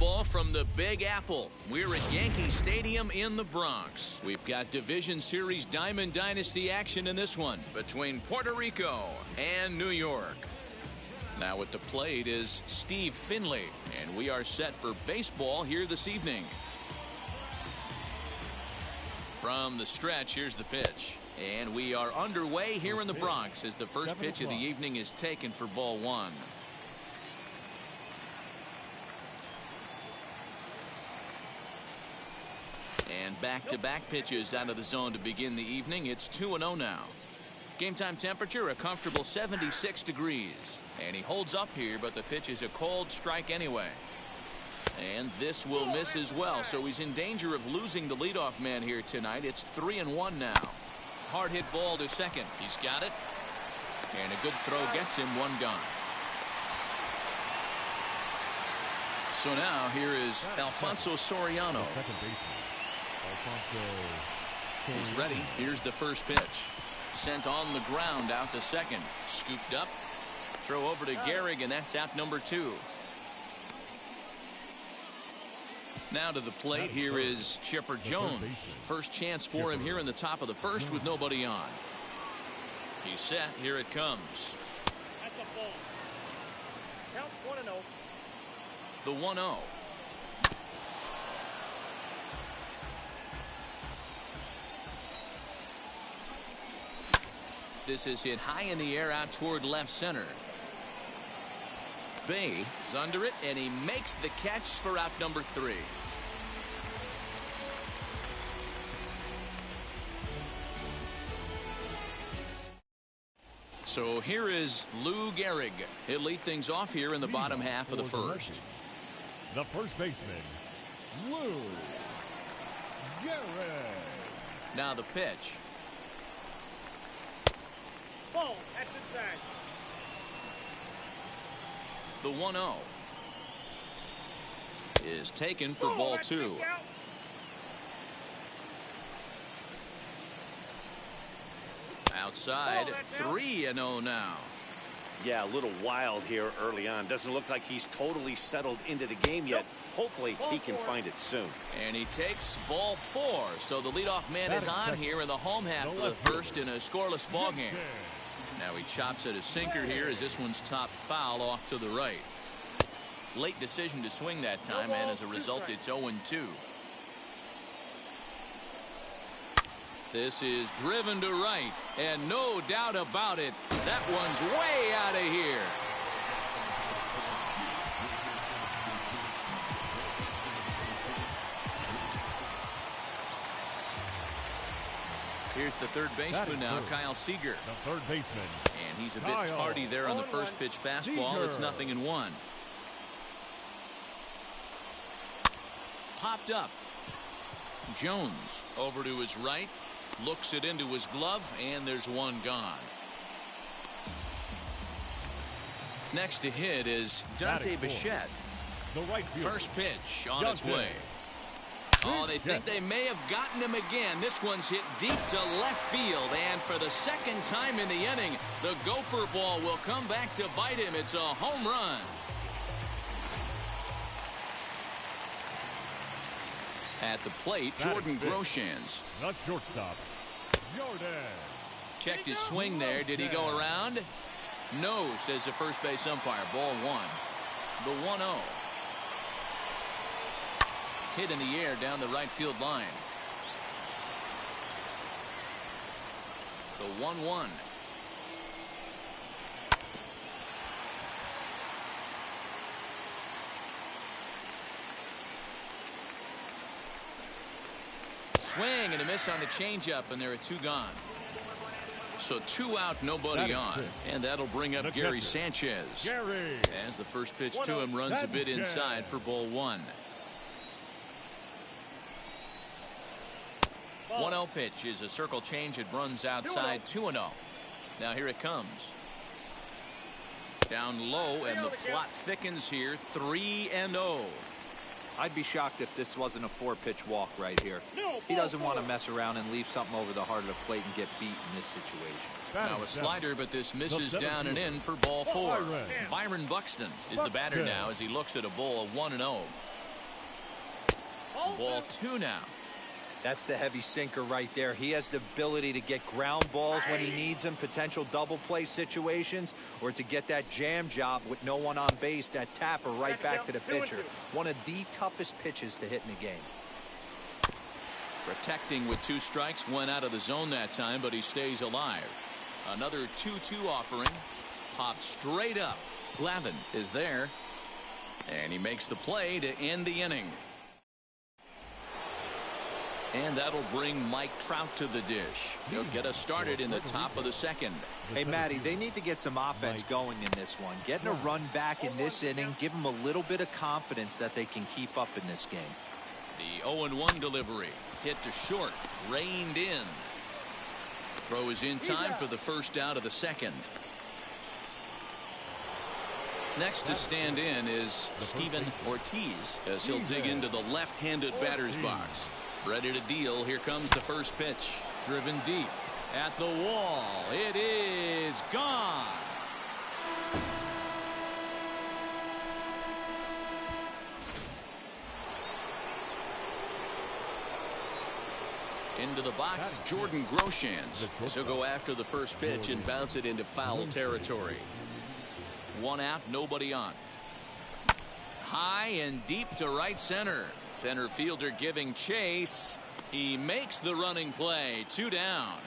baseball from the Big Apple. We're at Yankee Stadium in the Bronx. We've got Division Series Diamond Dynasty action in this one between Puerto Rico and New York. Now at the plate is Steve Finley, and we are set for baseball here this evening. From the stretch, here's the pitch. And we are underway here in the Bronx as the first pitch of the evening is taken for ball one. And back-to-back pitches out of the zone to begin the evening. It's 2-0 now. Game time temperature a comfortable 76 degrees. And he holds up here, but the pitch is a cold strike anyway. And this will miss as well, so he's in danger of losing the leadoff man here tonight. It's 3-1 now. Hard hit ball to second. He's got it. And a good throw gets him one gone. So now here is Alfonso Soriano. He's ready. Here's the first pitch. Sent on the ground out to second. Scooped up. Throw over to Gehrig, and that's out number 2. Now to the plate, here is Chipper Jones. First chance for him here in the top of the first with nobody on. He's set. Here it comes. That's a ball. Count 1-0. The 1-0. This is hit high in the air out toward left center. Bay is under it, and he makes the catch for out number 3. So here is Lou Gehrig. He'll lead things off here in the bottom half of the first. The first baseman, Lou Gehrig. Now the pitch. Ball. That's inside. The 1-0 is taken for ball 2. Outside, 3-0 now. Yeah, a little wild here early on. Doesn't look like he's totally settled into the game yet. Hopefully he can find it soon. And he takes ball 4. So the leadoff man is on here in the home half of the first in a scoreless ball game. Now he chops at a sinker here as this one's top foul off to the right. Late decision to swing that time, and as a result it's 0-2. This is driven to right, and no doubt about it, that one's way out of here. Here's the third baseman now, Kyle Seager. The third baseman. And he's a bit tardy there on the first pitch fastball. It's 0-1. Popped up. Jones over to his right. Looks it into his glove, and there's one gone. Next to hit is Dante Bichette. The right fielder. First pitch on its way. Oh, they think they may have gotten him again. This one's hit deep to left field, and for the second time in the inning, the gopher ball will come back to bite him. It's a home run. At the plate, Jordan Groshans. The shortstop, Jordan. Checked his swing there. Did he go around? No, says the first base umpire. Ball 1. The 1-0. Hit in the air down the right field line. The 1-1. Swing and a miss on the changeup, and there are 2 gone. So 2 out, nobody on. And that'll bring up Gary Sanchez. As the first pitch to him runs a bit inside for ball 1. 1-0 pitch is a circle change. It runs outside 2-0. Now here it comes. Down low, and the plot thickens here. 3-0. I'd be shocked if this wasn't a 4-pitch walk right here. He doesn't want to mess around and leave something over the heart of the plate and get beat in this situation. Now a slider, but this misses down and in for ball 4. Byron Buxton is the batter now as he looks at a ball 1-0. Ball 2 now. That's the heavy sinker right there. He has the ability to get ground balls when he needs them, potential double play situations, or to get that jam job with no one on base, that tapper right back to the pitcher. One of the toughest pitches to hit in the game. Protecting with 2 strikes, went out of the zone that time, but he stays alive. Another 2-2 offering. Popped straight up. Glavine is there. And he makes the play to end the inning. And that'll bring Mike Trout to the dish. He'll get us started in the top of the second. Hey, Matty, they need to get some offense going in this one. Getting a run back in this inning, give them a little bit of confidence that they can keep up in this game. The 0-1 delivery. Hit to short. Reined in. Throw is in time for the first out of the second. Next to stand in is Steven Ortiz as he'll dig into the left-handed batter's box. Ready to deal. Here comes the first pitch. Driven deep at the wall. It is gone. Into the box, Jordan Groshans. He'll go after the first pitch and bounce it into foul territory. 1 out, nobody on. High and deep to right center. Center fielder giving chase. He makes the running play. 2 down.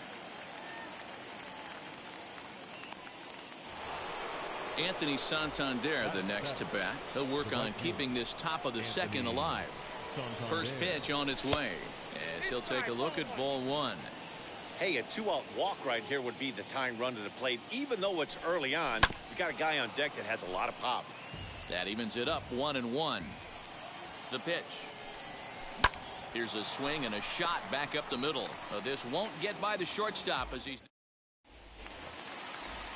Anthony Santander the next to bat. He'll work on keeping this top of the second alive. First pitch on its way. As he'll take a look at ball 1. Hey, a 2-out walk right here would be the tying run to the plate. Even though it's early on, you got a guy on deck that has a lot of pop. That evens it up 1-1. The pitch. Here's a swing and a shot back up the middle. This won't get by the shortstop as he's.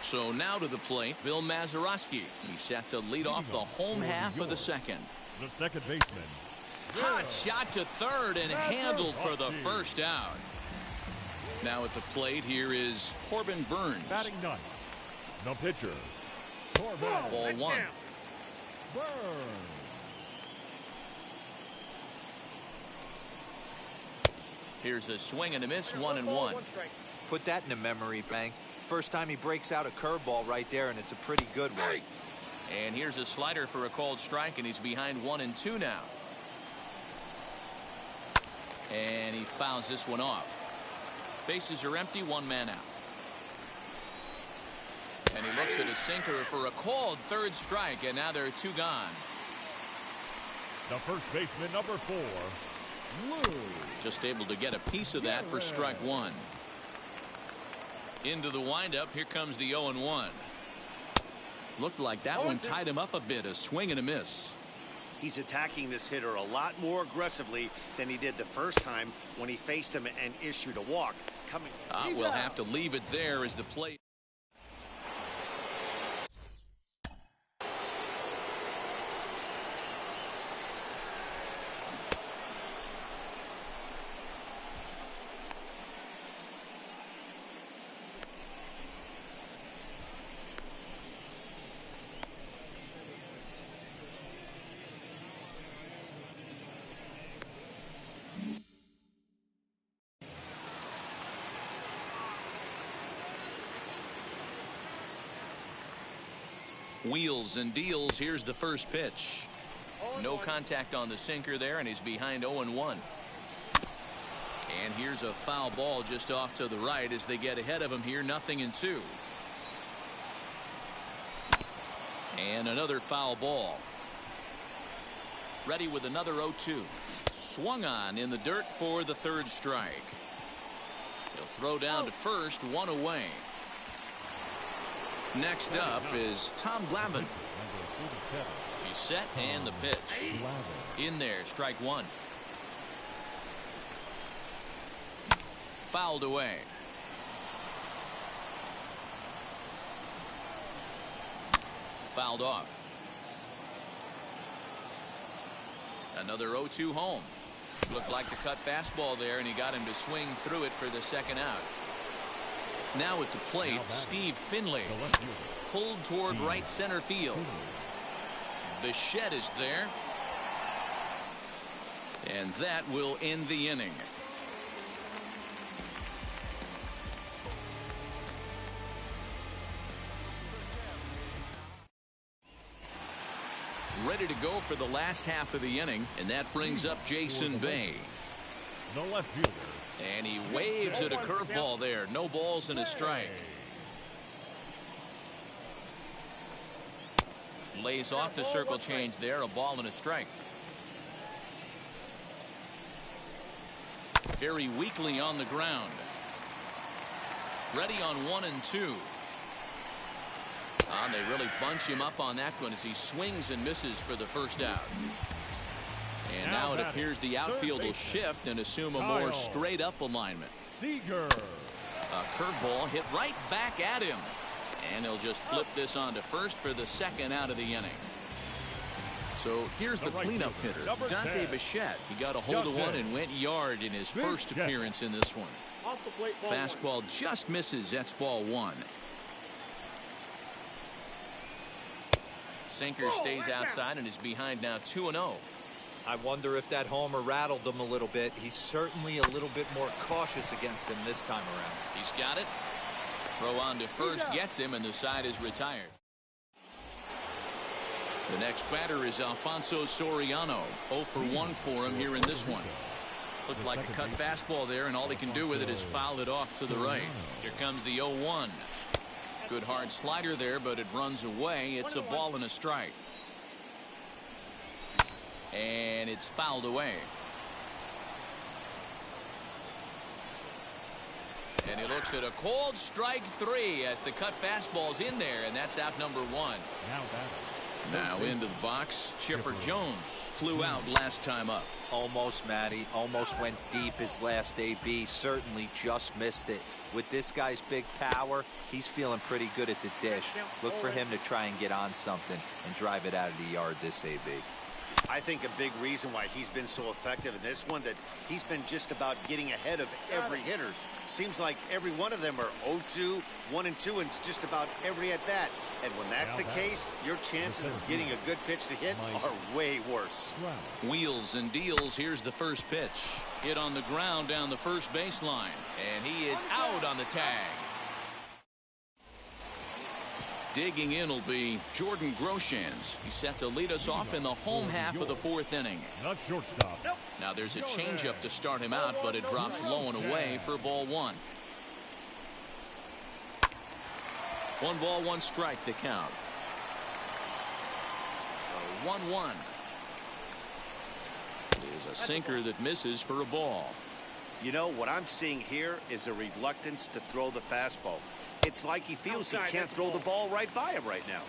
So now to the plate, Bill Mazeroski. He's set to lead off the home half of the second. The second baseman. Hot shot to third and handled for the first out. Now at the plate, here is Corbin Burns. Batting 9th. The pitcher. Corbin. Ball 1. Burns. Here's a swing and a miss, 1-1. Put that in the memory bank. First time he breaks out a curveball right there, and it's a pretty good one. And here's a slider for a called strike, and he's behind 1-2 now. And he fouls this one off. Bases are empty, 1 man out. And he looks at a sinker for a called third strike, and now there are 2 gone. The first baseman, number 4, Lou. Just able to get a piece of that for strike 1. Into the windup, here comes the 0-1. Looked like that one tied him up a bit, a swing and a miss. He's attacking this hitter a lot more aggressively than he did the first time when he faced him and issued a walk. We'll have to leave it there as the play. Wheels and deals. Here's the first pitch. No contact on the sinker there, and he's behind 0-1. And here's a foul ball just off to the right as they get ahead of him here. 0-2. And another foul ball. Ready with another 0-2. Swung on in the dirt for the third strike. He'll throw down to first, 1 away. Next up is Tom Glavine. He's set and the pitch. In there, strike 1. Fouled away. Fouled off. Another 0-2 home. Looked like the cut fastball there, and he got him to swing through it for the second out. Now at the plate, Steve Finley, pulled toward right center field. The shed is there. And that will end the inning. Ready to go for the last half of the inning, and that brings up Jason Bay. The left fielder. And he waves at a curveball there. No balls and a strike. Lays off the circle change there. A ball and a strike. Very weakly on the ground. Ready on 1-2. They really bunch him up on that one as he swings and misses for the first out. And now it appears the outfield will shift and assume a more straight up alignment. Seager. A curveball hit right back at him. And he'll just flip this on to first for the second out of the inning. So here's the cleanup hitter, Dante Bichette. He got a hold of one and went yard in his first appearance in this one. Fastball just misses. That's ball one. Sinker stays outside and is behind now 2-0. I wonder if that homer rattled him a little bit. He's certainly a little bit more cautious against him this time around. He's got it. Throw on to first gets him, and the side is retired. The next batter is Alfonso Soriano. 0 for 1 for him here in this one. Looked like a cut fastball there, and all he can do with it is foul it off to the right. Here comes the 0-1. Good hard slider there, but it runs away. It's a ball and a strike. And it's fouled away. And he looks at a cold strike 3 as the cut fastball's in there, and that's out number 1. Now into the box, Chipper Jones flew out last time up. Almost, Matty. Almost went deep his last AB. Certainly just missed it. With this guy's big power, he's feeling pretty good at the dish. Look for him to try and get on something and drive it out of the yard this AB. I think a big reason why he's been so effective in this one, that he's been just about getting ahead of every hitter. Seems like every one of them are 0-2, 1-2, and it's just about every at bat. And when that's the case, your chances of getting a good pitch to hit are way worse. Wheels and deals. Here's the first pitch. Hit on the ground down the first baseline. And he is out on the tag. Digging in will be Jordan Groshans. He's set to lead us off in the home half of the 4th inning. Not shortstop. Now there's a changeup to start him out, but it drops low and away for ball 1. 1 ball, 1 strike to count. 1-1. Is a sinker that misses for a ball. You know, what I'm seeing here is a reluctance to throw the fastball. It's like he feels he can't throw the ball right by him right now.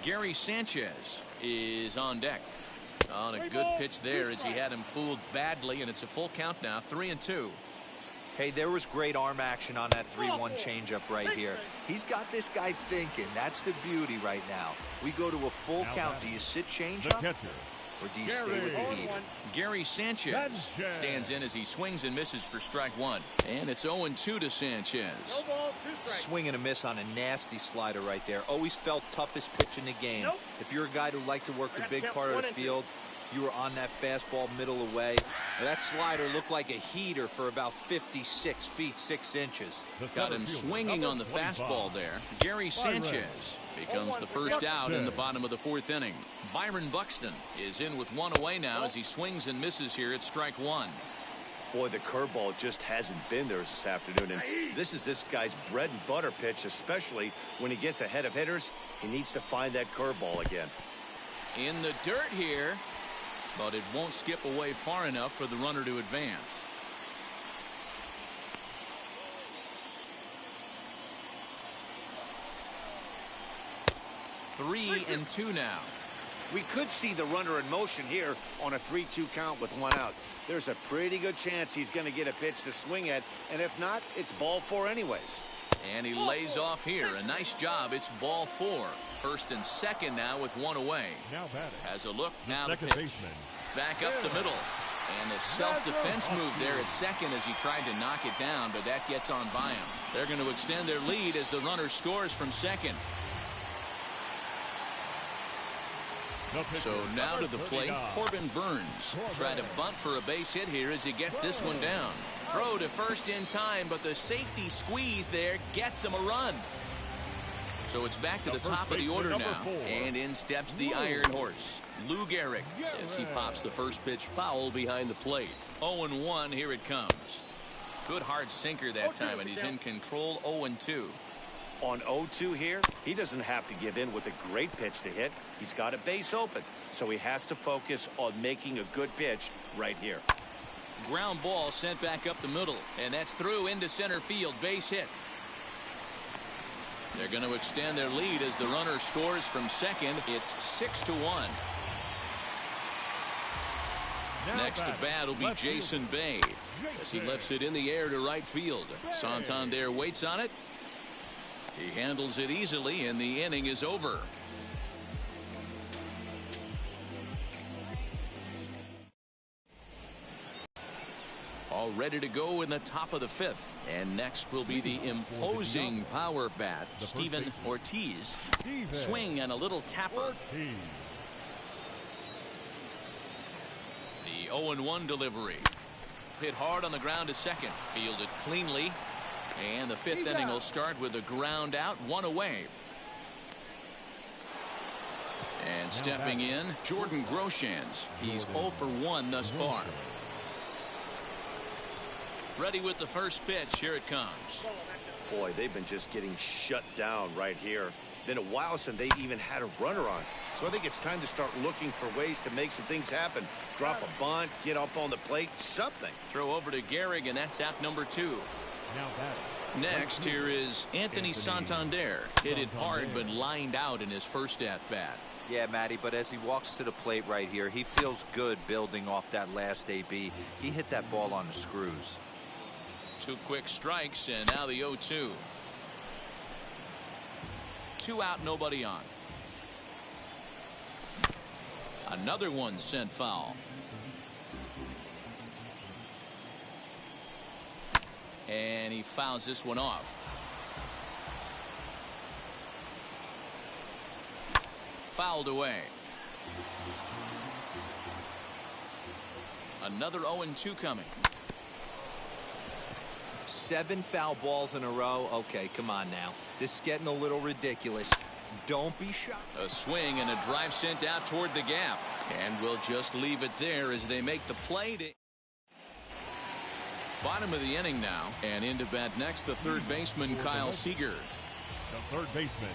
Gary Sanchez is on deck. On a good pitch there as he had him fooled badly, and it's a full count now, 3-2. Hey, there was great arm action on that 3-1 changeup right here. He's got this guy thinking. That's the beauty right now. We go to a full count. Do you sit changeup? Or do you stay with the heater? Gary Sanchez stands in as he swings and misses for strike 1. And it's 0-2 to Sanchez. Swing and a miss on a nasty slider right there. Always felt toughest pitch in the game. If you're a guy who liked to work the big part of the field, you were on that fastball middle away. That slider looked like a heater for about 56 feet 6 inches. Got him swinging on the fastball there. Gary Sanchez becomes the first out in the bottom of the 4th inning. Byron Buxton is in with 1 away now as he swings and misses here at strike 1. Boy, the curveball just hasn't been there this afternoon, and this is this guy's bread and butter pitch, especially when he gets ahead of hitters. He needs to find that curveball again. In the dirt here, but it won't skip away far enough for the runner to advance. Three and 2 now. We could see the runner in motion here on a 3-2 count with 1 out. There's a pretty good chance he's going to get a pitch to swing at, and if not, it's ball 4 anyways. And he lays off here. A nice job. It's ball 4. First and second now with 1 away. Has a look. Now the pitch. Back up the middle. And a self-defense move there at second as he tried to knock it down, but that gets on by him. They're going to extend their lead as the runner scores from second. So now to the plate, Corbin Burns. Try to bunt for a base hit here as he gets this one down. Throw to first in time, but the safety squeeze there gets him a run. So it's back to the top of the order now. And in steps the Iron Horse, Lou Gehrig, as he pops the first pitch foul behind the plate. 0-1, here it comes. Good hard sinker that time, and he's in control. 0-2. On 0-2 here, he doesn't have to give in with a great pitch to hit. He's got a base open, so he has to focus on making a good pitch right here. Ground ball sent back up the middle, and that's through into center field. Base hit. They're going to extend their lead as the runner scores from second. It's 6-1. Next to bat will be Jason Bay as he lifts it in the air to right field. Santander waits on it. He handles it easily, and the inning is over. All ready to go in the top of the fifth. And next will be the imposing power bat, Steven Ortiz. Swing and a little tapper. The 0-1 delivery. Hit hard on the ground to second. Fielded cleanly. And the fifth inning will start with a ground out, one away. And stepping in, Jordan Groshans. He's 0 for 1 thus far. Ready with the first pitch. Here it comes. Boy, they've been just getting shut down right here. Been a while since they even had a runner on. So I think it's time to start looking for ways to make some things happen. Drop a bunt, get up on the plate, something. Throw over to Gehrig, and that's out number 2. Next, here is Anthony Santander. Hit it hard, but lined out in his first at-bat. Yeah, Matty, but as he walks to the plate right here, he feels good building off that last AB. He hit that ball on the screws. 2 quick strikes, and now the 0-2. 2 out, nobody on. Another one sent foul. And he fouls this one off. Fouled away. Another 0-2 coming. 7 foul balls in a row. Okay, come on now. This is getting a little ridiculous. Don't be shocked. A swing and a drive sent out toward the gap. And we'll just leave it there as they make the play. Bottom of the inning now, and into bat next, the third baseman, Kyle Seager. The third baseman,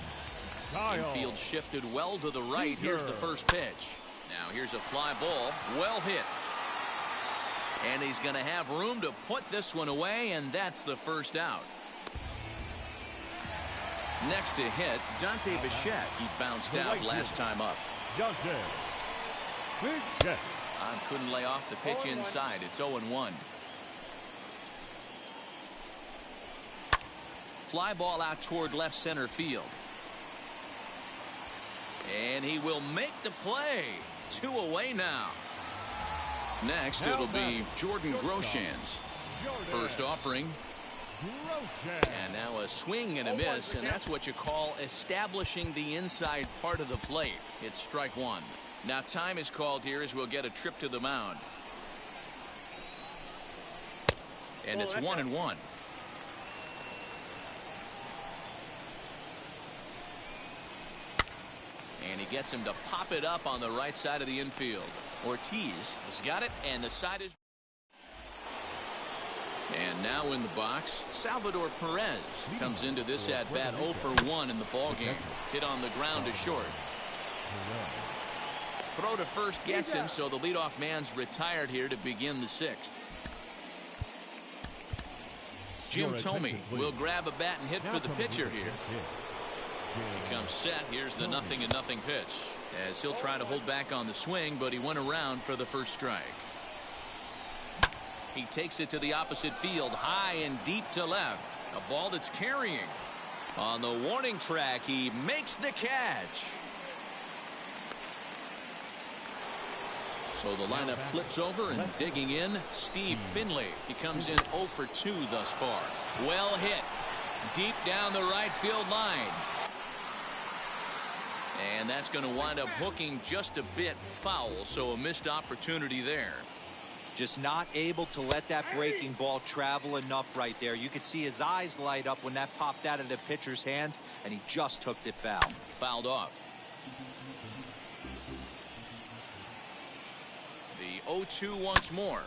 Kyle. Infield shifted well to the right. Here's the first pitch. Now here's a fly ball, well hit. And he's going to have room to put this one away, and that's the first out. Next to hit, Dante Bichette. He bounced out last time up. Dante Bichette. Couldn't lay off the pitch inside. It's 0-1. Fly ball out toward left center field. And he will make the play. 2 away now. Next, it'll be Jordan Groshans. First offering. And now a swing and a miss, and that's what you call establishing the inside part of the plate. It's strike 1. Now time is called here as we'll get a trip to the mound. And it's 1-1. And he gets him to pop it up on the right side of the infield. Ortiz has got it, and the side is. And now in the box, Salvador Perez comes into this at-bat 0 for 1 in the ballgame. Hit on the ground to short. Throw to first gets him, so the leadoff man's retired here to begin the 6th. Jim Thome will grab a bat and hit for the pitcher here. He comes set. Here's the 0-0 pitch. As he'll try to hold back on the swing, but he went around for the first strike. He takes it to the opposite field, high and deep to left. A ball that's carrying. On the warning track, he makes the catch. So the lineup flips over, and digging in, Steve Finley. He comes in 0 for 2 thus far. Well hit. Deep down the right field line. And that's going to wind up hooking just a bit foul, so a missed opportunity there. Just not able to let that breaking ball travel enough right there. You could see his eyes light up when that popped out of the pitcher's hands, and he just hooked it foul. Fouled off. The 0-2 once more.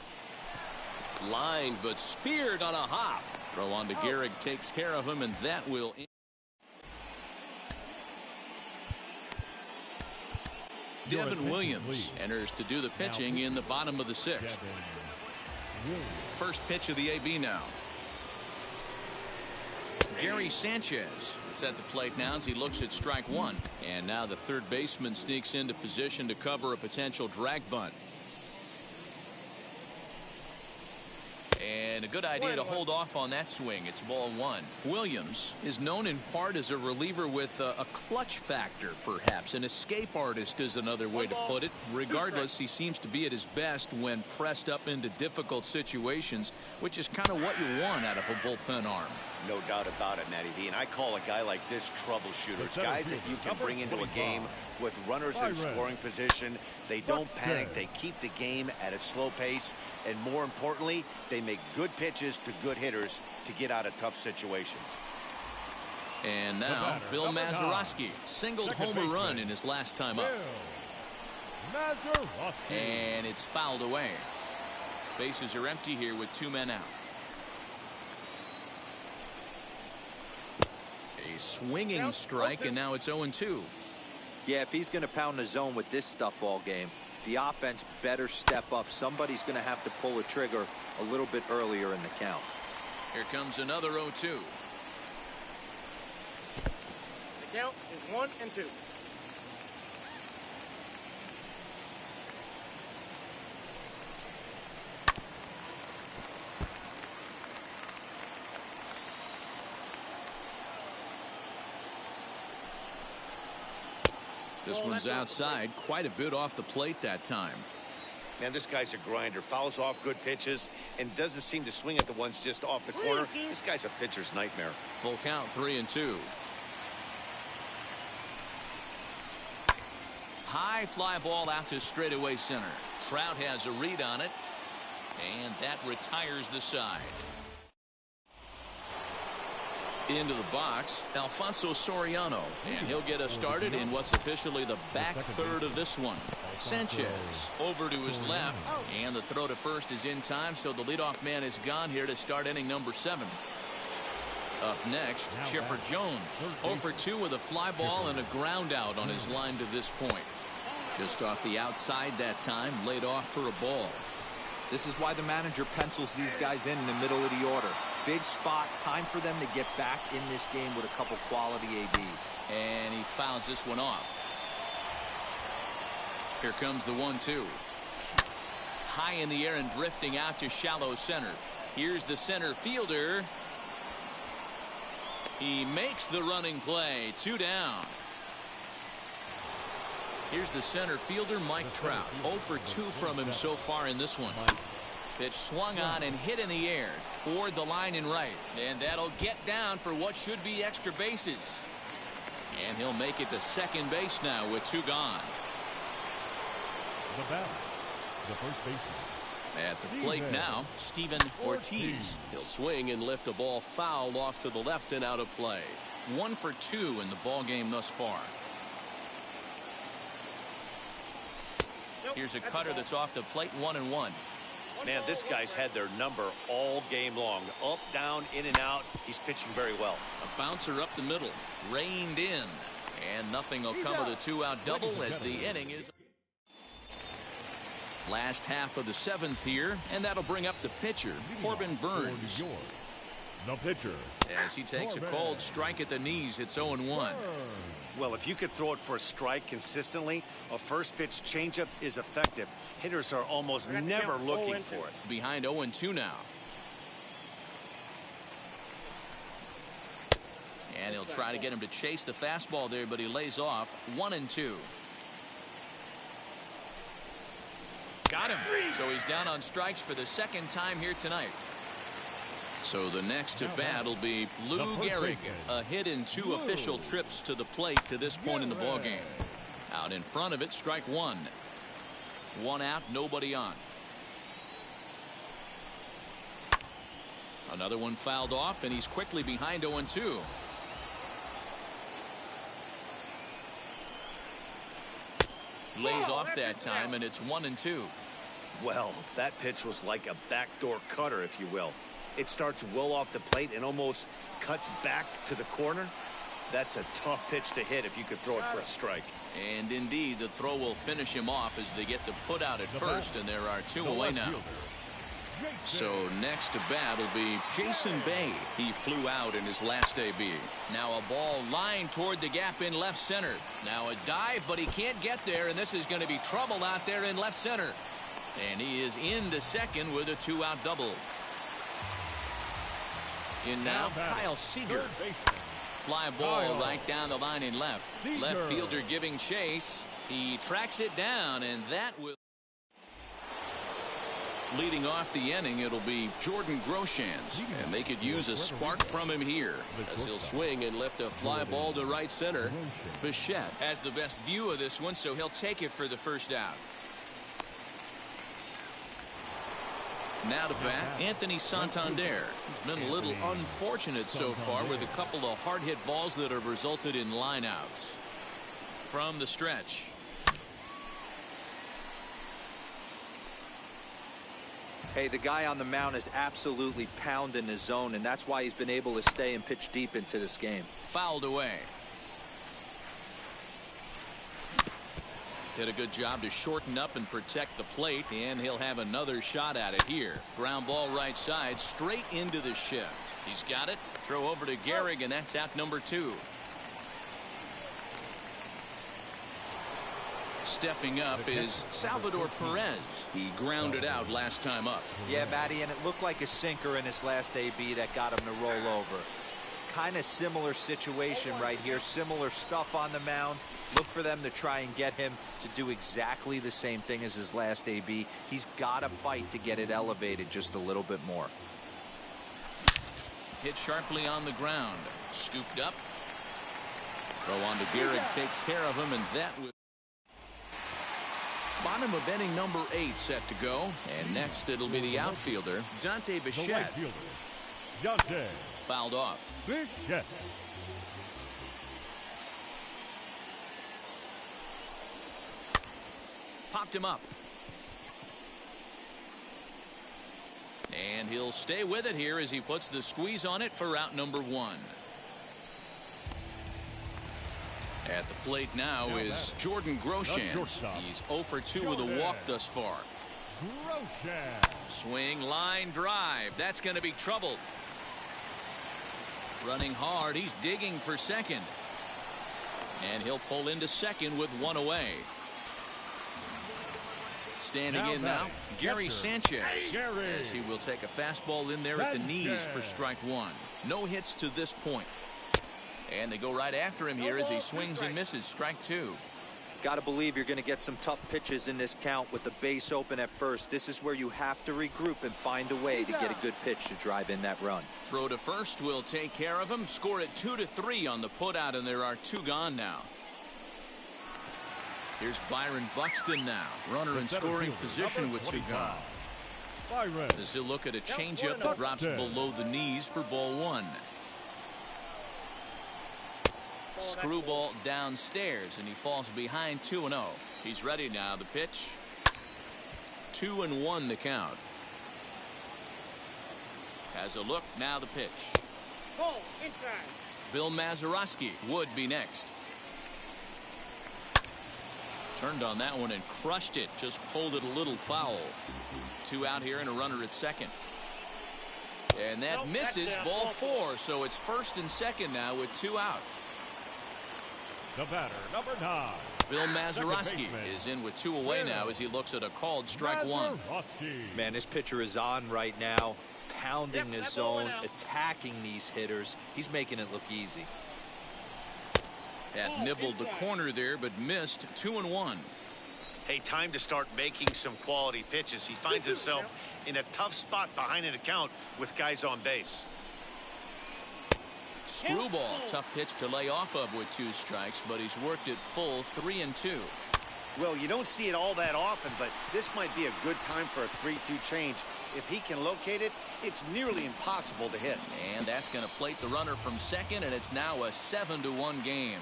Lined but speared on a hop. Throw on to Gehrig takes care of him, and that will. Devin Williams enters to do the pitching in the bottom of the 6th. First pitch of the AB now. Gary Sanchez is at the plate now as he looks at strike 1. And now the third baseman sneaks into position to cover a potential drag bunt. And a good idea to hold off on that swing. It's ball 1. Williams is known in part as a reliever with a clutch factor, perhaps. An escape artist is another way to put it. Regardless, he seems to be at his best when pressed up into difficult situations, which is kind of what you want out of a bullpen arm. No doubt about it, Matty V. And I call a guy like this troubleshooters. Guys that you can bring into a game with runners in scoring position. They don't panic. They keep the game at a slow pace. And more importantly, they make good pitches to good hitters to get out of tough situations. And now, Bill Mazeroski singled home a run in his last time up. And it's fouled away. Bases are empty here with 2 men out. A swinging strike, and now it's 0-2. Yeah, if he's going to pound the zone with this stuff all game, the offense better step up. Somebody's going to have to pull a trigger a little bit earlier in the count. Here comes another 0-2. The count is 1-2. This one's outside, quite a bit off the plate that time. Man, this guy's a grinder. Fouls off good pitches and doesn't seem to swing at the ones just off the corner. This guy's a pitcher's nightmare. Full count, 3-2. High fly ball out to straightaway center. Trout has a read on it, and that retires the side. Into the box, Alfonso Soriano, and he'll get us started in what's officially the back third of this one. Sanchez over to his left, and the throw to first is in time, so the leadoff man is gone here to start inning number 7. Up next, Chipper Jones, 0 for 2 with a fly ball and a ground out on his line to this point. Just off the outside that time, laid off for a ball. This is why the manager pencils these guys in the middle of the order. Big spot, time for them to get back in this game with a couple quality ABs. And he fouls this one off. Here comes the 1-2. High in the air and drifting out to shallow center. Here's the center fielder. He makes the running play. 2 down. Here's the center fielder, Mike Trout. 0 for 2 from him so far in this one. Pitch swung on and hit in the air toward the line and right. And that'll get down for what should be extra bases. And he'll make it to second base now with 2 gone. The batter, the first baseman. At the plate now, Steven Ortiz. He'll swing and lift a ball foul off to the left and out of play. 1 for 2 in the ball game thus far. Here's a cutter that's off the plate, 1-1. Man, this guy's had their number all game long. Up, down, in and out. He's pitching very well. A bouncer up the middle, reined in, and nothing will come of the 2-out double as the inning is. Last half of the 7th here, and that'll bring up the pitcher, Corbin Burns. The pitcher, as he takes a cold strike at the knees. It's 0-1. Well, if you could throw it for a strike consistently, a first pitch changeup is effective. Hitters are almost never looking for it. Behind 0-2 now. And he'll try to get him to chase the fastball there, but he lays off. 1-2. Got him. So he's down on strikes for the second time here tonight. So the next to bat will be Lou Gehrig, a hit in 2 official trips to the plate to this point in the ballgame. Out in front of it, strike one. One out, nobody on. Another one fouled off, and he's quickly behind 0-2. Lays off that time, and it's 1-2. Well, that pitch was like a backdoor cutter, if you will. It starts well off the plate and almost cuts back to the corner. That's a tough pitch to hit if you could throw it for a strike. And indeed, the throw will finish him off as they get the put out at first, and there are two away now. So next to bat will be Jason Bay. He flew out in his last AB. Now a ball lined toward the gap in left center. Now a dive, but he can't get there, and this is going to be trouble out there in left center. And he is into second with a two-out double. In now, Kyle Seager. Fly ball right down the line in left. Left fielder giving chase. He tracks it down, and that will... Leading off the inning, it'll be Jordan Groshans, and they could use a spark from him here as he'll swing and lift a fly ball to right center. Bichette has the best view of this one, so he'll take it for the first out. Now to bat, Anthony Santander. He's been a little unfortunate so far with a couple of hard-hit balls that have resulted in lineouts. From the stretch. Hey, the guy on the mound is absolutely pounding his zone, and that's why he's been able to stay and pitch deep into this game. Fouled away. Did a good job to shorten up and protect the plate, and he'll have another shot at it here. Ground ball right side, straight into the shift. He's got it. Throw over to Gehrig, and that's out number 2. Stepping up is Salvador Perez. He grounded out last time up. Yeah, Matty, and it looked like a sinker in his last AB that got him to roll over. Kind of similar situation right here. Similar stuff on the mound. Look for them to try and get him to do exactly the same thing as his last AB. He's got to fight to get it elevated just a little bit more. Hit sharply on the ground. Scooped up. Throw on to Gehrig, takes care of him, and that was... Bottom of inning number 8 set to go. And next it'll be the outfielder, Dante Bichette. Dante. Fouled off. Bichette. Popped him up. And he'll stay with it here as he puts the squeeze on it for out number 1. At the plate now is Jordan Groshans. He's 0 for 2 with a walk thus far. Swing, line, drive. That's going to be trouble. Running hard. He's digging for second. And he'll pull into second with 1 away. Standing in now, Gary Sanchez. As he will take a fastball in there at the knees for strike 1. No hits to this point. And they go right after him here as he swings and misses. Strike 2. Got to believe you're going to get some tough pitches in this count with the base open at first. This is where you have to regroup and find a way to get a good pitch to drive in that run. Throw to first will take care of him. Score it 2-3 on the putout, and there are 2 gone now. Here's Byron Buxton now. Runner in scoring position with 2 gone. As he'll look at a changeup that drops below the knees for ball 1. Screwball downstairs, and he falls behind 2-0. He's ready now. The pitch. 2-1 the count. Has a look. Now the pitch. Ball inside. Bill Mazeroski would be next. Turned on that one and crushed it. Just pulled it a little foul. 2 out here and a runner at second. And that misses. Ball 4. So it's first and second now with 2 out. The batter, number 9. Bill Mazeroski is in with 2 away now as he looks at a called strike 1. Man, this pitcher is on right now, pounding his zone, attacking these hitters. He's making it look easy. Had nibbled the corner there, but missed. 2-1. Hey, time to start making some quality pitches. He finds himself in a tough spot behind an account with guys on base. Screwball, tough pitch to lay off of with 2 strikes, but he's worked it full 3-2. Well, you don't see it all that often, but this might be a good time for a 3-2 change. If he can locate it, it's nearly impossible to hit. And that's going to plate the runner from second, and it's now a 7-1 game.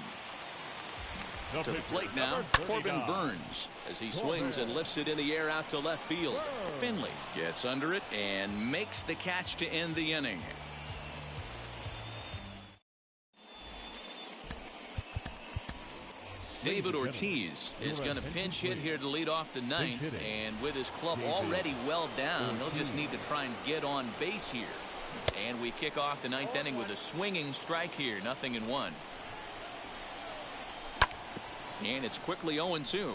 To the plate now, Corbin Burns, as he swings and lifts it in the air out to left field. Finley gets under it and makes the catch to end the inning. David Ortiz is going to pinch hit here to lead off the ninth, and with his club already well down, he'll just need to try and get on base here. And we kick off the ninth inning with a swinging strike here, 0-1. And it's quickly 0-2.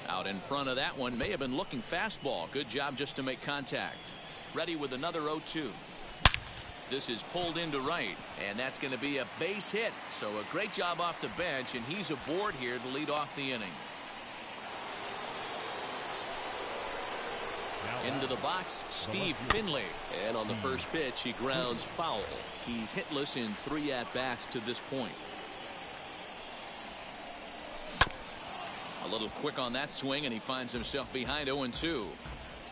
Out in front of that one, may have been looking fastball. Good job just to make contact. Ready with another 0-2. This is pulled into right, and that's going to be a base hit. So a great job off the bench, and he's aboard here to lead off the inning. Into the box, Steve Finley. And on the first pitch, he grounds foul. He's hitless in 3 at-bats to this point. A little quick on that swing, and he finds himself behind 0-2.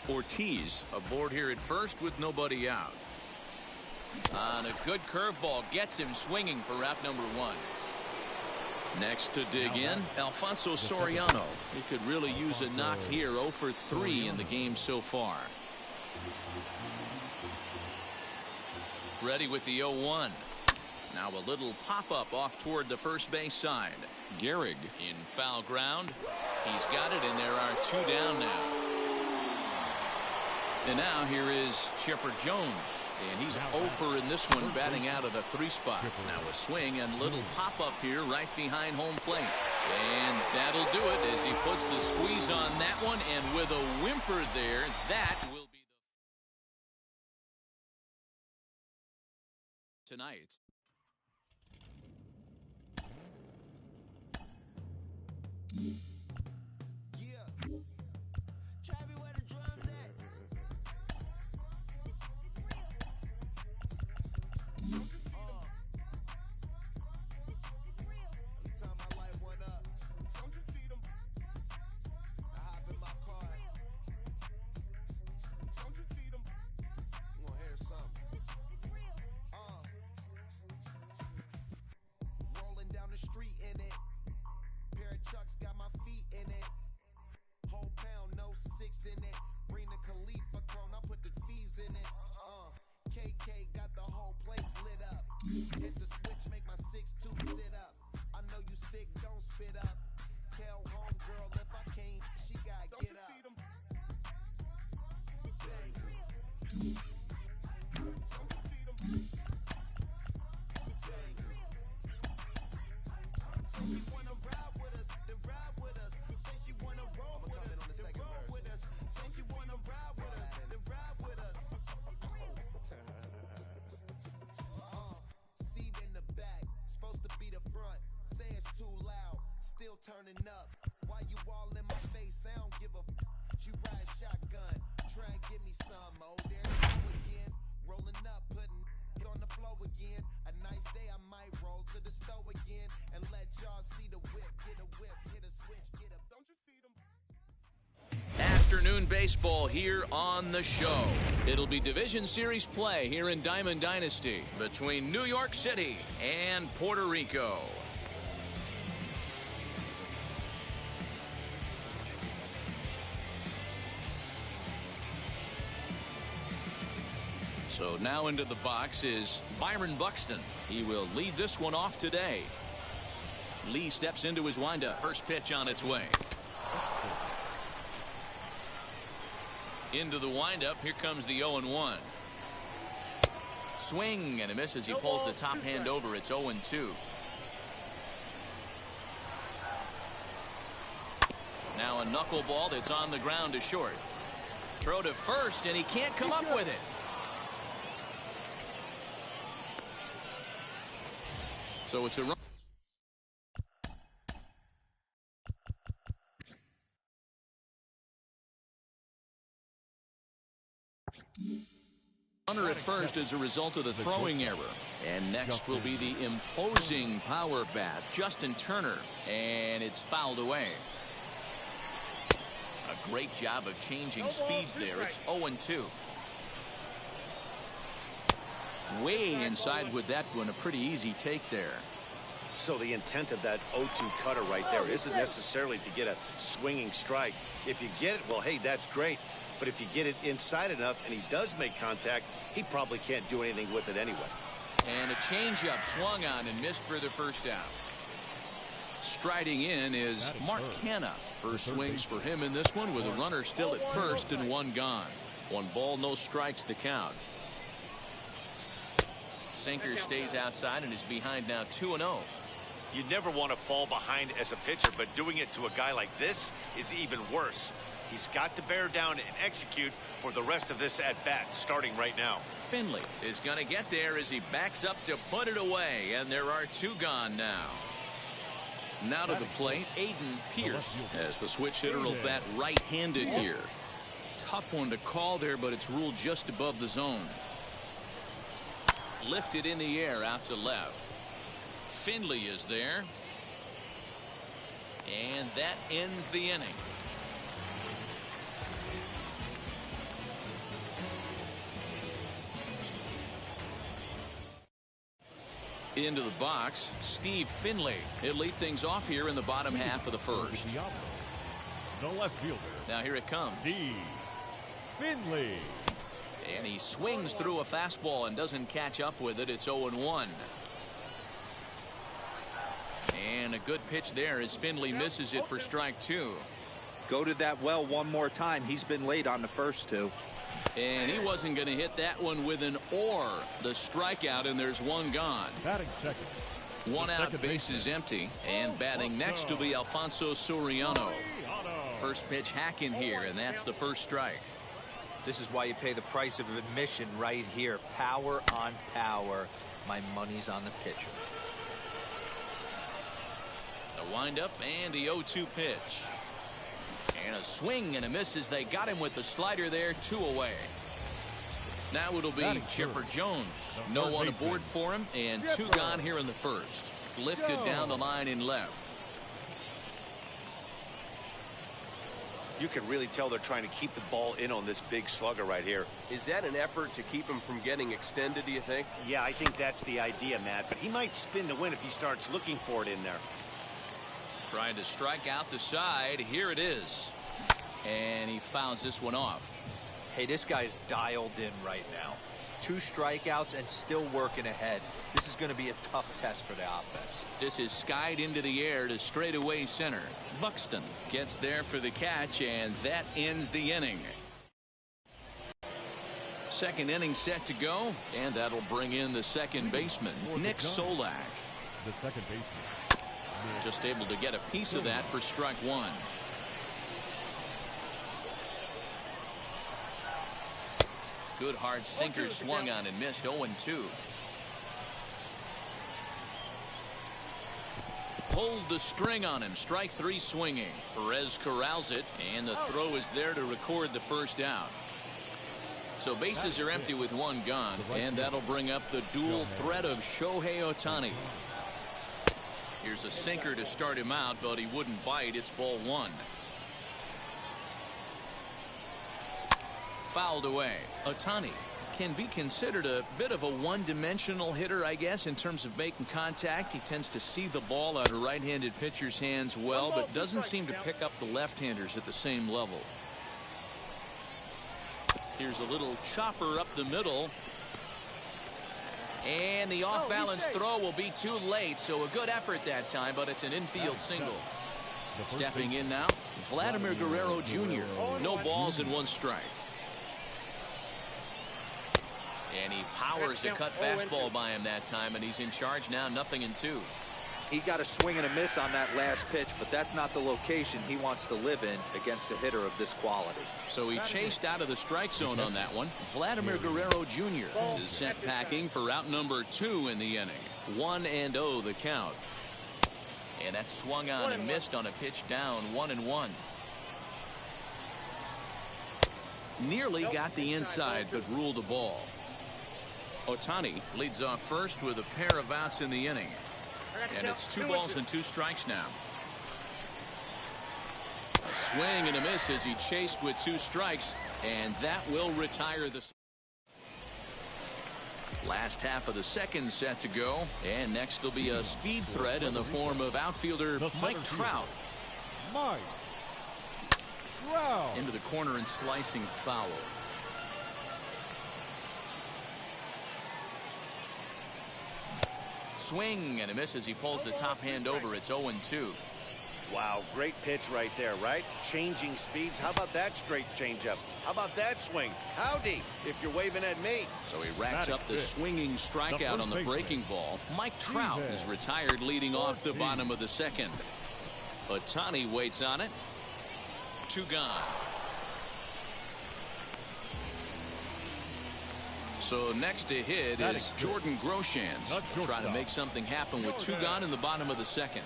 Ortiz aboard here at first with nobody out. On a good curveball, gets him swinging for out number 1. Next to dig in, Alfonso Soriano. He could really use a knock here. 0 for 3 in the game so far. Ready with the 0-1. Now a little pop-up off toward the first base side. Gehrig in foul ground. He's got it, and there are 2 down now. And now here is Chipper Jones, and he's 0 for in this one, batting out of the 3 spot. Now a swing and little pop-up here right behind home plate. And that'll do it as he puts the squeeze on that one, and with a whimper there, that will be the tonight. Hit the switch, make my 6'2" sit up. I know you sick, don't spit up. Tell homegirl if I can't, she gotta get up. Say she wanna ride with us, then ride with us. Say she wanna roll with us, then roll with us. Say she wanna ride with us, then ride with us. Seat in the back, supposed to be the front. Say it's too loud, still turning up. Why you all in my face? I don't give a f. She ride shotgun, try and give me some. Oh, there you go again, rolling up, putting on the floor again. A nice day, I might roll to the store again and let y'all see the whip. Get a whip, hit a switch, get a. Don't you see them? Afternoon baseball here on the show. It'll be Division Series play here in Diamond Dynasty between New York City and Puerto Rico. So now into the box is Byron Buxton. He will lead this one off today. Lee steps into his windup. First pitch on its way. Into the windup. Here comes the 0-1. Swing and a miss as he pulls the top hand over. It's 0-2. Now a knuckleball that's on the ground to short. Throw to first, and he can't come up with it. So it's a run. Runner at first as a result of the throwing error. And next will be the imposing power bat, Justin Turner. And it's fouled away. A great job of changing speeds there. It's 0-2. Way inside with that one. A pretty easy take there. So the intent of that 0-2 cutter right there isn't necessarily to get a swinging strike. If you get it, well, hey, that's great. But if you get it inside enough and he does make contact, he probably can't do anything with it anyway. And a changeup swung on and missed for the first out. Striding in is Mark Canha. First swings for him in this one with a runner still at first and one gone. 1 ball, no strikes the count. Sinker stays outside and is behind now 2-0. You never want to fall behind as a pitcher, but doing it to a guy like this is even worse. He's got to bear down and execute for the rest of this at bat, starting right now. Finley is going to get there as he backs up to put it away, and there are 2 gone now. Now to the plate, Aiden Pierce, as the switch hitter will bat right-handed here. Tough one to call there, but it's ruled just above the zone. Lifted in the air out to left. Finley is there. And that ends the inning. Into the box, Steve Finley. He'll lead things off here in the bottom half of the first. The left fielder. Now here it comes. Steve Finley. And he swings through a fastball and doesn't catch up with it. It's 0-1. And a good pitch there as Finley misses it for strike 2. Go to that well one more time. He's been late on the first 2. And he wasn't going to hit that one with an or. The strikeout, and there's 1 gone. Batting second. 1 out, base is empty. And batting next will be Alfonso Soriano. First pitch hack in here, and that's the first strike. This is why you pay the price of admission right here. Power on power. My money's on the pitcher. The windup and the 0-2 pitch. And a swing and a miss as they got him with the slider there. 2 away. Now it'll be Chipper Jones. No one aboard for him, and 2 gone here in the first. Lifted down the line in left. You can really tell they're trying to keep the ball in on this big slugger right here. Is that an effort to keep him from getting extended, do you think? Yeah, I think that's the idea, Matt. But he might spin to win if he starts looking for it in there. Trying to strike out the side. Here it is. And he fouls this one off. Hey, this guy's dialed in right now. 2 strikeouts and still working ahead. This is going to be a tough test for the offense. This is skied into the air to straightaway center. Buxton gets there for the catch, and that ends the inning. Second inning set to go, and that'll bring in the second baseman, Nick Solak. The second baseman. Just able to get a piece of that for strike 1. Good hard sinker swung on and missed. 0-2. Pulled the string on him. Strike 3 swinging. Perez corrals it, and the throw is there to record the first out. So bases are empty with 1 gone, and that'll bring up the dual threat of Shohei Ohtani. Here's a sinker to start him out, but he wouldn't bite. It's ball 1. Fouled away. Ohtani can be considered a bit of a one-dimensional hitter, I guess, in terms of making contact. He tends to see the ball out of right-handed pitchers' hands well, but doesn't seem to pick up the left-handers at the same level. Here's a little chopper up the middle. And the off-balance throw will be too late, so a good effort that time, but it's an infield single. Stepping in now, Vladimir Guerrero Jr. No balls and 1 strike. And he powers the cut fastball by him that time, and he's in charge now, 0-2. He got a swing and a miss on that last pitch, but that's not the location he wants to live in against a hitter of this quality. So he chased out of the strike zone on that one. Vladimir Guerrero Jr. is sent packing for out number 2 in the inning. 1-0 the count. And that swung on and missed on a pitch down. 1-1. Nearly got the inside, but ruled the ball. Ohtani leads off first with a pair of outs in the inning. And it's 2 balls and 2 strikes now. A swing and a miss as he chased with 2 strikes, and that will retire the last half of the second set to go. And next will be a speed threat in the form of outfielder Mike Trout. Mike Trout. Into the corner and slicing foul. Swing and a miss as he pulls the top hand over. It's 0-2. Wow, great pitch right there, right? Changing speeds. How about that straight changeup? How about that swing? Howdy, if you're waving at me. So he racks up the swinging strikeout on the breaking ball. Mike Trout is retired leading off the bottom of the second. Ohtani waits on it. 2 gone. So next to hit is Jordan Groshans. Trying to make something happen with 2 gone in the bottom of the second.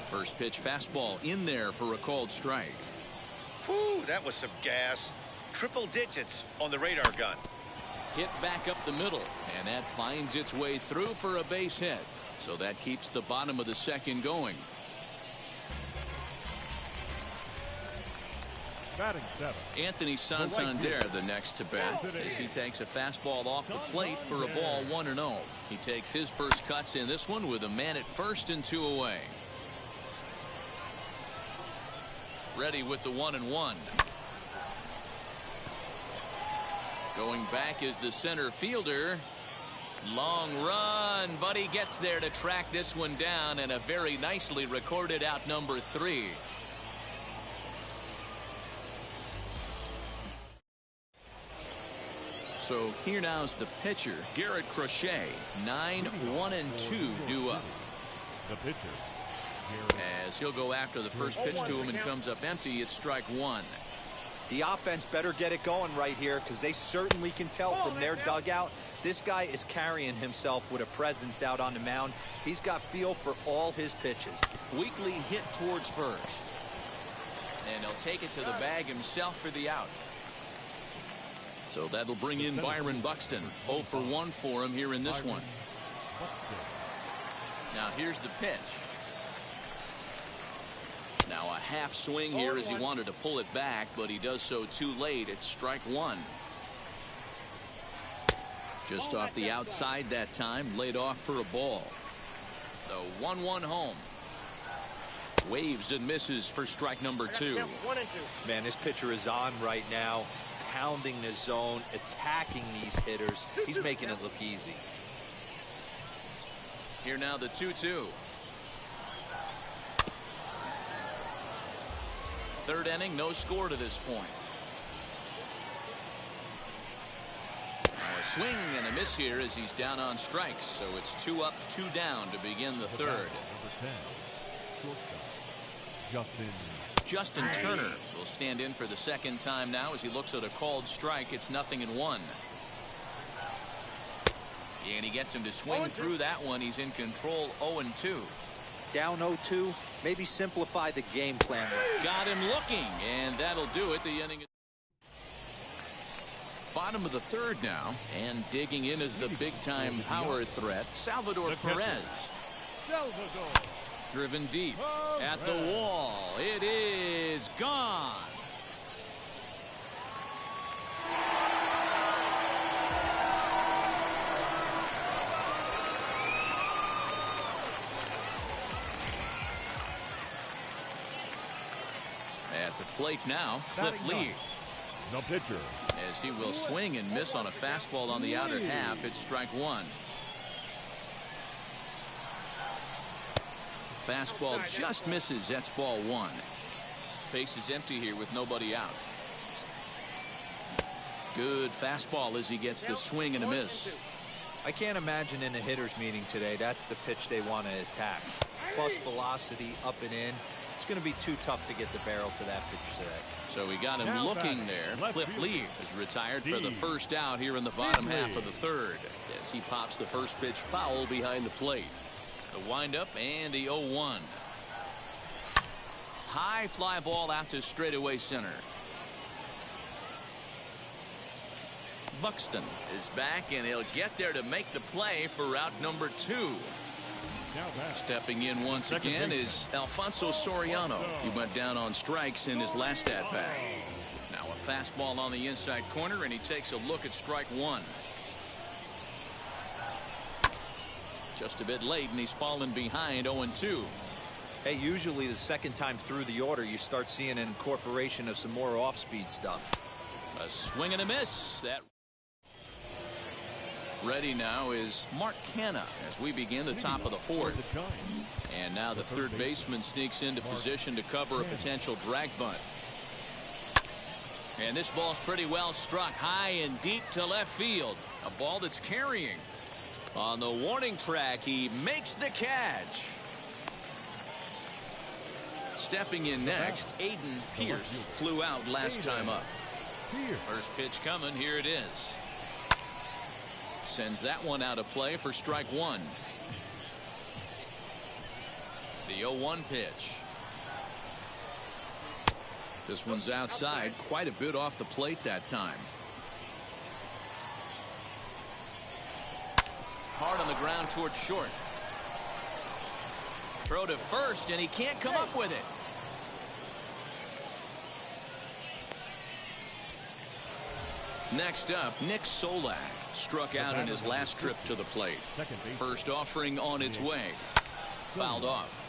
First pitch fastball in there for a called strike. Whew, that was some gas. Triple digits on the radar gun. Hit back up the middle, and that finds its way through for a base hit. So that keeps the bottom of the second going. Batting 7. Anthony Santander the next to bat as he takes a fastball off the plate for a ball 1-0. He takes his first cuts in this one with a man at first and 2 away. Ready with the 1-1. Going back is the center fielder. Long run, but he gets there to track this one down, and a very nicely recorded out number 3. So here now's the pitcher, Garrett Crochet. 9-1-2 due up. The pitcher. As he'll go after the first pitch to him and comes up empty. It's strike 1. The offense better get it going right here, because they certainly can tell from their dugout this guy is carrying himself with a presence out on the mound. He's got feel for all his pitches. Weekly hit towards first. And he'll take it to the bag himself for the out. So that'll bring in Byron Buxton. 0 for 1 for him here in this one. Now here's the pitch. Now a half swing here as he wanted to pull it back, but he does so too late. It's strike 1. Just off the outside that time, laid off for a ball. The 1-1 home. Waves and misses for strike number 2. Man, this pitcher is on right now, pounding the zone, attacking these hitters. He's making it look easy. Here now the 2-2. Third inning, no score to this point. Now a swing and a miss here as he's down on strikes. So it's 2 up, 2 down to begin the third. Number 10. Shortstop. Justin Turner will stand in for the second time now as he looks at a called strike. It's 0-1. And he gets him to swing through that one. He's in control. 0-2. Down 0-2. Maybe simplify the game plan. Got him looking, and that'll do it. The inning. Bottom of the third now, and digging in is the big-time power threat, Salvador Perez. Driven deep at the wall. It is gone. At the plate now, Cliff Lee. No pitcher. As he will swing and miss on a fastball on the outer half. It's strike 1. Fastball just misses. That's ball 1. Base is empty here with nobody out. Good fastball as he gets the swing and a miss. I can't imagine in a hitter's meeting today that's the pitch they want to attack. Plus velocity up and in. It's going to be too tough to get the barrel to that pitch today. So we got him looking there. Cliff Lee is retired for the first out here in the bottom half of the third as he pops the first pitch foul behind the plate. The windup and the 0-1. High fly ball out to straightaway center. Buxton is back, and he'll get there to make the play for route number 2. Now back. Stepping in once again is Alfonso Soriano. He went down on strikes in his last at-bat. Now a fastball on the inside corner, and he takes a look at strike 1. Just a bit late, and he's fallen behind 0-2. Hey, usually the second time through the order, you start seeing an incorporation of some more off-speed stuff. A swing and a miss. That ready now is Mark Canha as we begin the top of the 4th. And now the third baseman sneaks into position to cover a potential drag bunt. And this ball's pretty well struck high and deep to left field. A ball that's carrying. On the warning track, he makes the catch. Stepping in next, Aiden Pierce flew out last time up. First pitch coming. Here it is. Sends that one out of play for strike 1. The 0-1 pitch. This one's outside, quite a bit off the plate that time. Hard on the ground towards short. Throw to first, and he can't come up with it. Next up, Nick Solak struck out in his last trip to the plate. First offering on its way. Fouled off.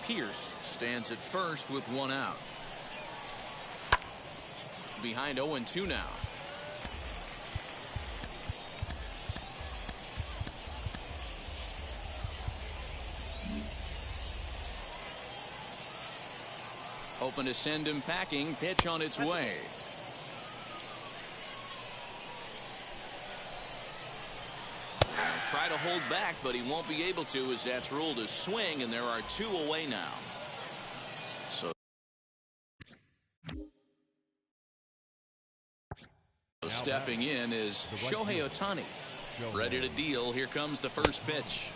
Pierce stands at first with 1 out. Behind 0-2 now. Hoping to send him packing. Pitch on its way. Try to hold back, but he won't be able to, as that's ruled a swing, and there are 2 away now. So stepping in is Shohei Ohtani. Ready to deal. Here comes the first pitch.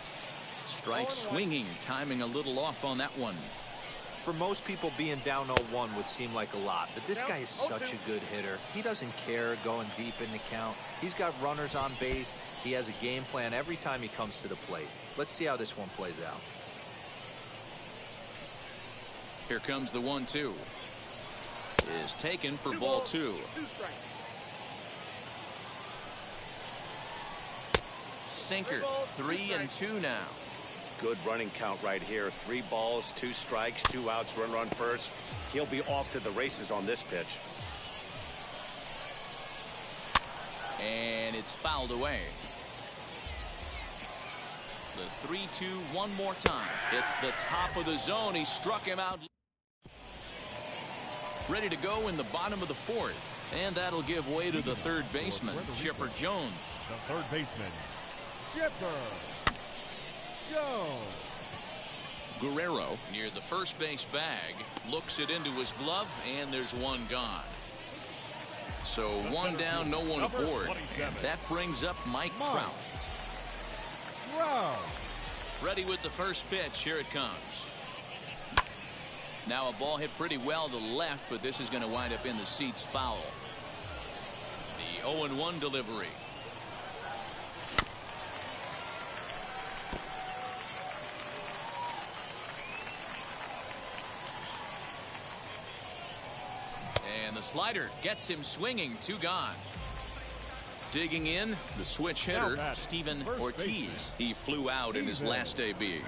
Strike swinging, timing a little off on that one. For most people, being down 0-1 would seem like a lot, but this guy is such a good hitter. He doesn't care going deep in the count. He's got runners on base. He has a game plan every time he comes to the plate. Let's see how this one plays out. Here comes the 1-2. Is taken for ball 2. Sinker, 3-2 now. Good running count right here. 3 balls, 2 strikes, 2 outs, runner on first. He'll be off to the races on this pitch. And it's fouled away. The 3-2 one more time. It's the top of the zone. He struck him out. Ready to go in the bottom of the 4th. And that'll give way to the third baseman, Chipper Jones. The third baseman, Chipper Jones. Guerrero near the first base bag, looks it into his glove, and there's 1 gone. So 1 down, no one aboard. And that brings up Mike Trout. Ready with the first pitch. Here it comes. Now a ball hit pretty well to the left, but this is going to wind up in the seats foul. The 0-1 delivery. And the slider gets him swinging. 2 gone. Digging in, the switch hitter, Steven Ortiz. He flew out in his last AB.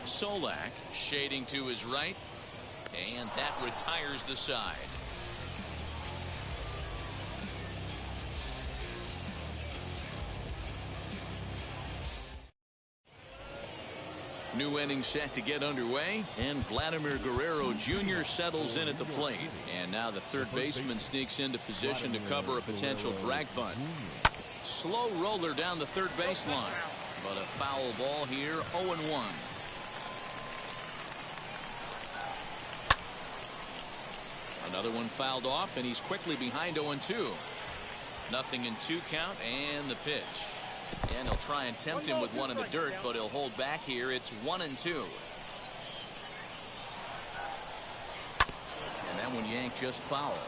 Solak shading to his right, and that retires the side. New inning set to get underway, and Vladimir Guerrero Jr. settles in at the plate. And now the third baseman sneaks into position to cover a potential drag bunt. Slow roller down the third baseline, but a foul ball here, 0-1. Another one fouled off, and he's quickly behind 0-2. Nothing in 2 count, and the pitch. And he'll try and tempt him with one in the dirt, but he'll hold back here. It's 1-2. And that That one yanked just foul.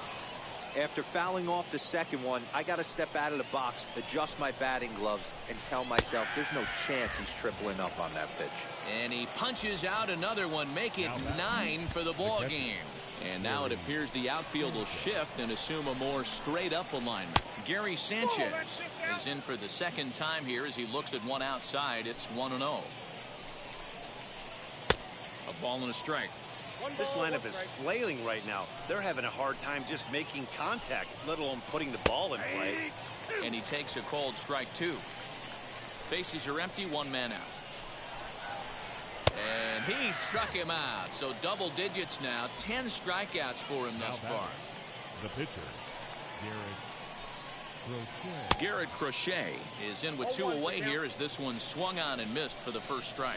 After fouling off the second one, I got to step out of the box, adjust my batting gloves, and tell myself there's no chance he's tripling up on that pitch. And he punches out another one, make it 9 for the ball game. And now it appears the outfield will shift and assume a more straight-up alignment. Gary Sanchez is in for the second time here as he looks at one outside. It's 1-0. A ball and a strike. This lineup is flailing right now. They're having a hard time just making contact, let alone putting the ball in play. And he takes a called strike 2. Bases are empty, 1 man out. And he struck him out. So double digits now. 10 strikeouts for him thus far. The pitcher, Garrett Crochet is in with 2 away here as this one swung on and missed for the first strike.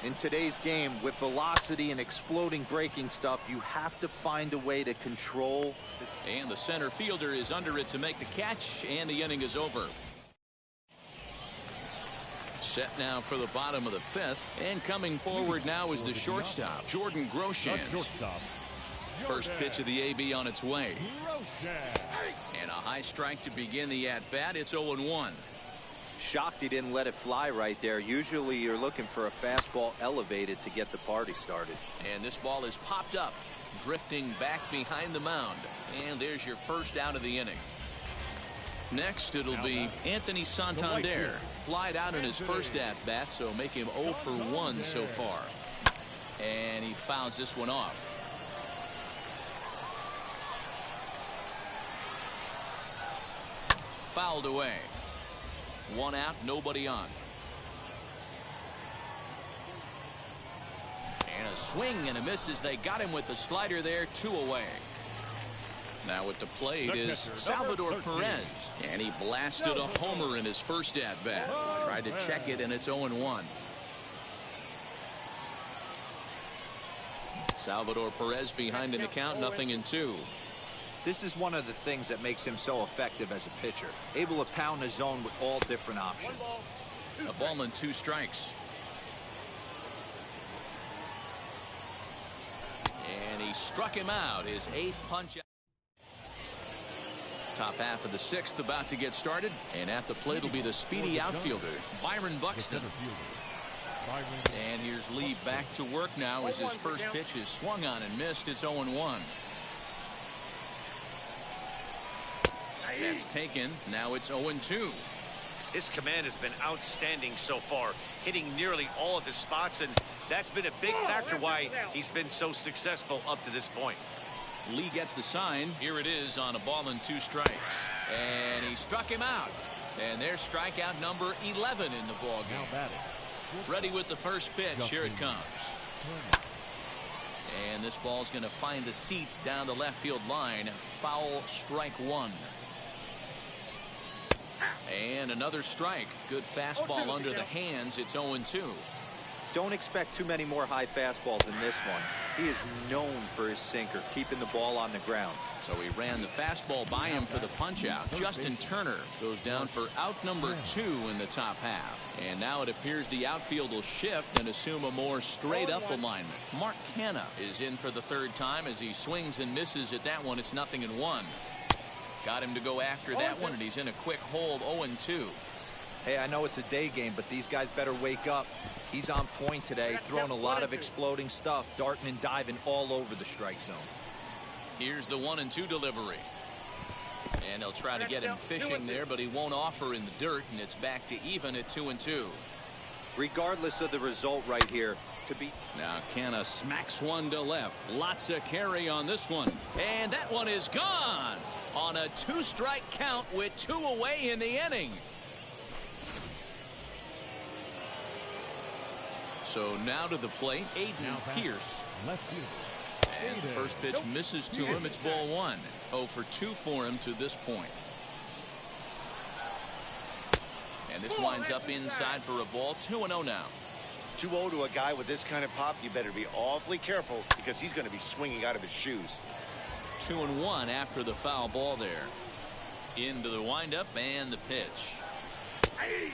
In today's game, with velocity and exploding breaking stuff, you have to find a way to control. And the center fielder is under it to make the catch, and the inning is over. Set now for the bottom of the 5th, and coming forward now is the shortstop, Jordan Groshans. First pitch of the AB on its way. And a high strike to begin the at-bat. It's 0-1. Shocked he didn't let it fly right there. Usually you're looking for a fastball elevated to get the party started. And this ball is popped up, drifting back behind the mound. And there's your first out of the inning. Next, it'll be Anthony Santander. Flied out in his first at-bat, so make him 0 for 1 so far. And he fouls this one off. Fouled away. 1 out, nobody on. And a swing and a miss as they got him with the slider there. 2 away. Now at the plate is Salvador Perez. And he blasted a homer in his first at-bat. Tried to check it, and it's 0-1. Salvador Perez behind in the count, 0-2. This is one of the things that makes him so effective as a pitcher. Able to pound the zone with all different options. A ball and 2 strikes. And he struck him out. His 8th punch out. Top half of the 6th about to get started. And at the plate will be the speedy outfielder, Byron Buxton. And here's Lee back to work now as his first pitch is swung on and missed. It's 0-1. That's taken. Now it's 0-2. His command has been outstanding so far, hitting nearly all of his spots, and that's been a big factor why he's been so successful up to this point. Lee gets the sign. Here it is on a ball and 2 strikes. And he struck him out. And there's strikeout number 11 in the ball game. Ready with the first pitch. Here it comes. And this ball's going to find the seats down the left field line. Foul, strike 1. And another strike. Good fastball under the hands. It's 0-2. Don't expect too many more high fastballs in this one. He is known for his sinker, keeping the ball on the ground. So he ran the fastball by him for the punch out. Justin Turner goes down for out number 2 in the top half. And now it appears the outfield will shift and assume a more straight up alignment. Mark Canha is in for the 3rd time as he swings and misses at that one. It's 0-1. Got him to go after that one, and he's in a quick hold. 0-2. Hey, I know it's a day game, but these guys better wake up. He's on point today, throwing a lot of exploding stuff, darting and diving all over the strike zone. Here's the 1-2 delivery. And they'll try to get him fishing there, but he won't offer in the dirt, and it's back to even at 2-2. Regardless of the result right here, to be... Now Canha smacks one to left. Lots of carry on this one. And that one is gone on a 2-strike count with 2 away in the inning. So now to the plate, Aiden Pierce. As the first pitch misses to him, it's ball 1. 0 for 2 for him to this point. And this winds up inside for a ball. 2-0 now. 2-0 to a guy with this kind of pop, you better be awfully careful because he's going to be swinging out of his shoes. 2-1 after the foul ball there. Into the windup and the pitch.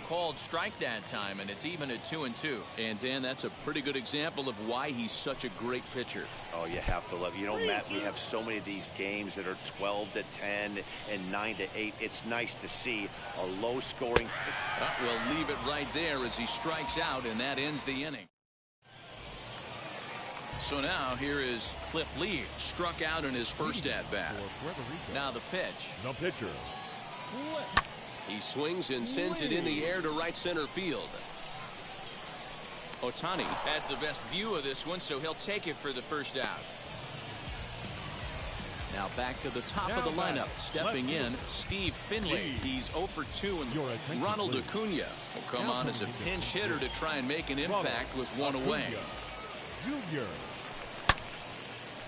Called strike that time, and it's even at 2-2. And Dan, that's a pretty good example of why he's such a great pitcher. Oh, you have to love it. You know, Matt, we have so many of these games that are 12-10 and 9-8. It's nice to see a low-scoring. We'll leave it right there as he strikes out, and that ends the inning. So now here is Cliff Lee, struck out in his first at-bat. Now the pitch. The pitcher. He swings and sends it in the air to right center field. Ohtani has the best view of this one, so he'll take it for the first out. Now back to the top of the lineup. Stepping in, Steve Finley. He's 0 for 2, and Ronald Acuna will come on as a pinch hitter to try and make an impact with one away. Junior.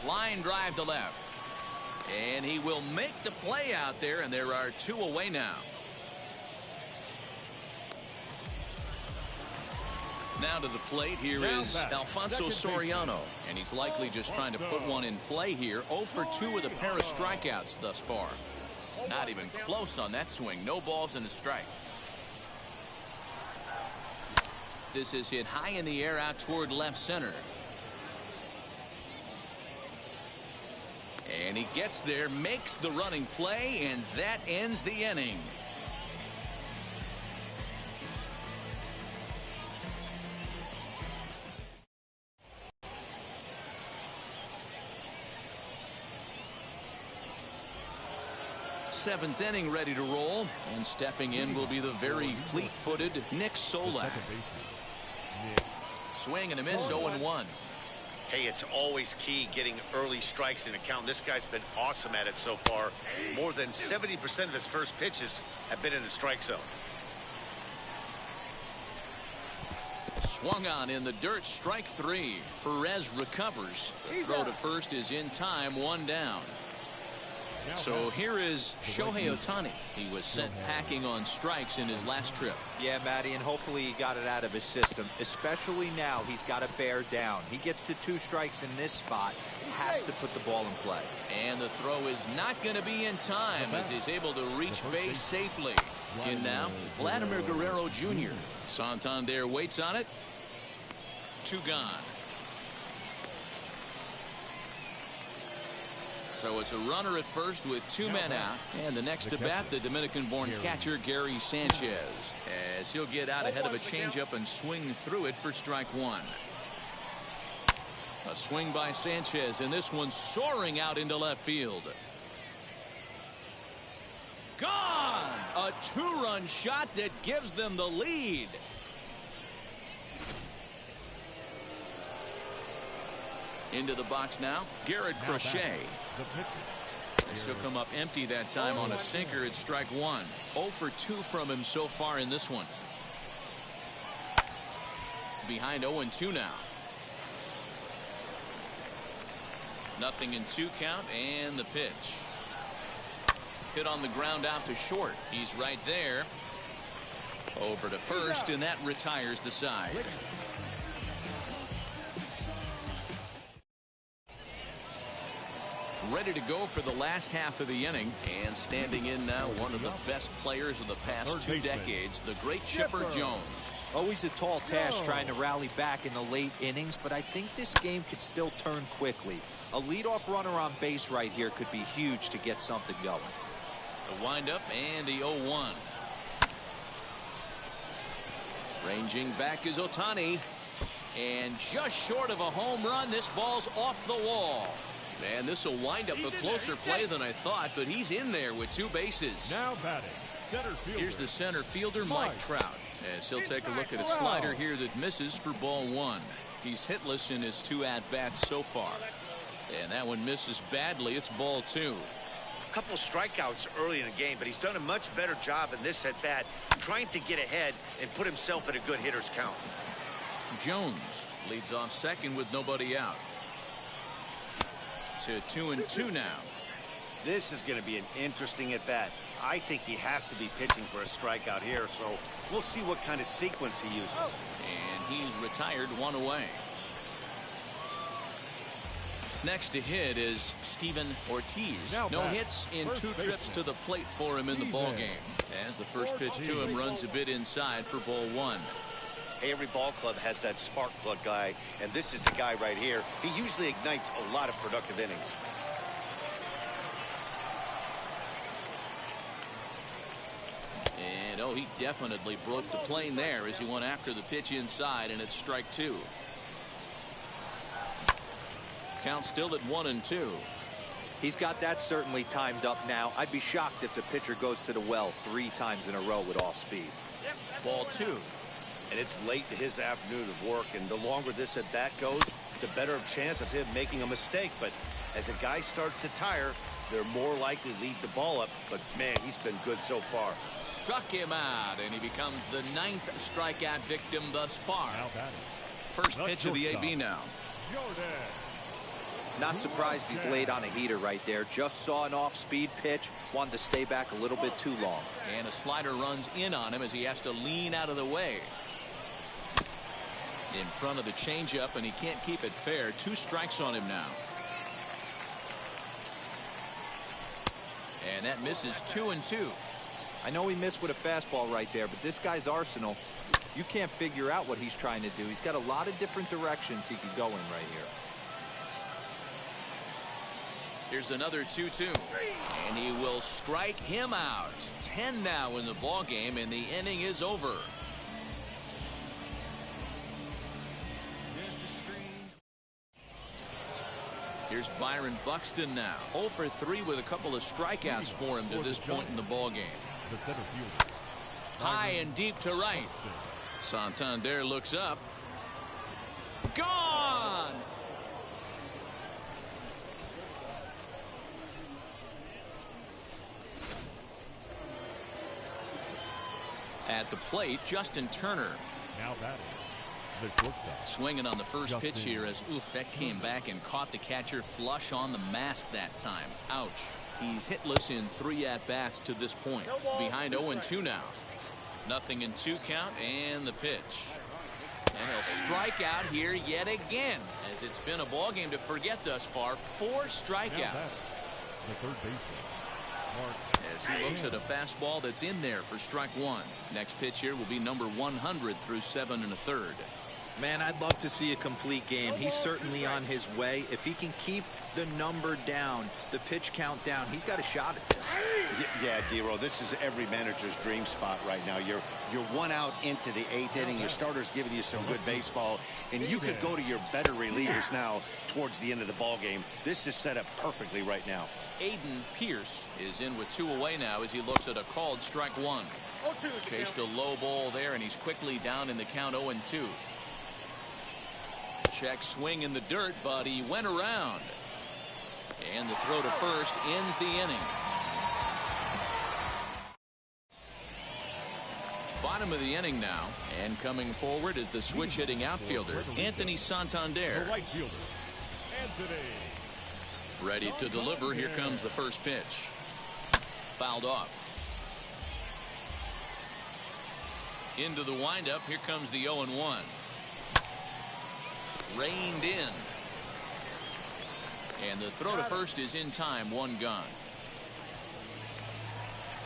Line drive to left. And he will make the play out there, and there are 2 away now. Now to the plate, here is Alfonso Soriano, and he's likely just trying to put one in play here. 0 for 2 with a pair of strikeouts thus far. Not even close on that swing. No balls and a strike. This is hit high in the air out toward left center. And he gets there, makes the running play, and that ends the inning. Seventh inning ready to roll, and stepping in will be the very fleet-footed Nick Solak. Swing and a miss, 0-1. Hey, it's always key getting early strikes in a count. This guy's been awesome at it so far. More than 70% of his first pitches have been in the strike zone. Swung on in the dirt, strike 3. Perez recovers. The throw to first is in time, 1 down. So here is Shohei Ohtani. He was sent packing on strikes in his last trip. Yeah, Matty, and hopefully he got it out of his system. Especially now, he's got to bear down. He gets the 2 strikes in this spot. Has to put the ball in play. And the throw is not going to be in time as he's able to reach base safely. In now, Vladimir Guerrero Jr. Santander waits on it. 2 gone. So it's a runner at first with 2 men out. And the next to bat, the Dominican-born catcher Gary Sanchez, as he'll get out ahead of a changeup and swing through it for strike 1. A swing by Sanchez, and this one soaring out into left field. Gone! A 2-run shot that gives them the lead. Into the box now, Garrett Crochet. He'll come up empty that time on a sinker at strike 1. 0 for 2 from him so far in this one. Behind 0-2 now. Nothing in 2 count, and the pitch. Hit on the ground out to short. He's right there. Over to first, and that retires the side. Ready to go for the last half of the inning, and standing in now, one of the best players of the past 2 decades, the great Chipper Jones. Always a tall task trying to rally back in the late innings, but I think this game could still turn quickly. A leadoff runner on base right here could be huge to get something going. The windup and the 0-1. Ranging back is Ohtani, and just short of a home run, this ball's off the wall. Man, this will wind up a closer play than I thought, but he's in there with 2 bases. Now batting, center fielder. Here's the center fielder, Mike Trout, as he'll take a look at a slider here that misses for ball 1. He's hitless in his 2 at-bats so far. And that one misses badly. It's ball 2. A couple strikeouts early in the game, but he's done a much better job in this at-bat trying to get ahead and put himself in a good hitter's count. Jones leads off second with nobody out. To 2-2 now. This is going to be an interesting at-bat. I think he has to be pitching for a strikeout here, so we'll see what kind of sequence he uses. And he's retired 1 away. Next to hit is Steven Ortiz. Now No back, hits in first 2 trips baseman. to the plate for him in the ball game. As the first pitch to him runs a bit inside for ball 1. Every ball club has that spark plug guy, and this is the guy right here. He usually ignites a lot of productive innings. And, oh, he definitely broke the plane there as he went after the pitch inside, and it's strike 2. Count still at 1-2. He's got that certainly timed up now. I'd be shocked if the pitcher goes to the well 3 times in a row with off speed. Ball 2. And it's late in his afternoon of work, and the longer this at bat goes, the better chance of him making a mistake. But as a guy starts to tire, they're more likely to leave the ball up. But man, he's been good so far. Struck him out, and he becomes the 9th strikeout victim thus far. Now batting. First pitch of the AB now. Jordan. Not surprised he's laid on a heater right there. Just saw an off-speed pitch. Wanted to stay back a little bit too long. And a slider runs in on him as he has to lean out of the way. In front of the changeup, and he can't keep it fair. 2 strikes on him now. And that misses 2-2. I know he missed with a fastball right there, but this guy's arsenal, you can't figure out what he's trying to do. He's got a lot of different directions he could go in right here. Here's another 2-2. And he will strike him out. 10 now in the ball game, and the inning is over. Here's Byron Buxton now. 0 for 3 with a couple of strikeouts for him to this point in the ball game. The center fielder. High and deep to right. Santander looks up. Gone! At the plate, Justin Turner. Now batting. The shortstop. Swinging on the first Justin. pitch here as that came back and caught the catcher flush on the mask that time. Ouch. He's hitless in 3 at-bats to this point. Behind 0-2 now. Nothing in 2 count, and the pitch. And he'll strike out here yet again, as it's been a ball game to forget thus far. 4 Now strikeouts. batting. The third baseman. Mark. As he looks at a fastball that's in there for strike 1. Next pitch here will be number 100 through 7 1/3. Man, I'd love to see a complete game. He's certainly on his way. If he can keep the number down, the pitch count down, he's got a shot at this. Yeah, D-Roll, this is every manager's dream spot right now. You're 1 out into the 8th inning. Your starter's giving you some good baseball, and you could go to your better relievers now towards the end of the ball game. This is set up perfectly right now. Aiden Pierce is in with 2 away now as he looks at a called strike 1. Chased a low ball there, and he's quickly down in the count 0-2. Check swing in the dirt, but he went around. And the throw to first ends the inning. Bottom of the inning now, and coming forward is the switch hitting outfielder, Anthony The Santander. right fielder. Anthony. Ready to deliver. Here comes the first pitch. Fouled off. Into the windup. Here comes the 0-1. Reined in. And the throw to first is in time. 1 gone.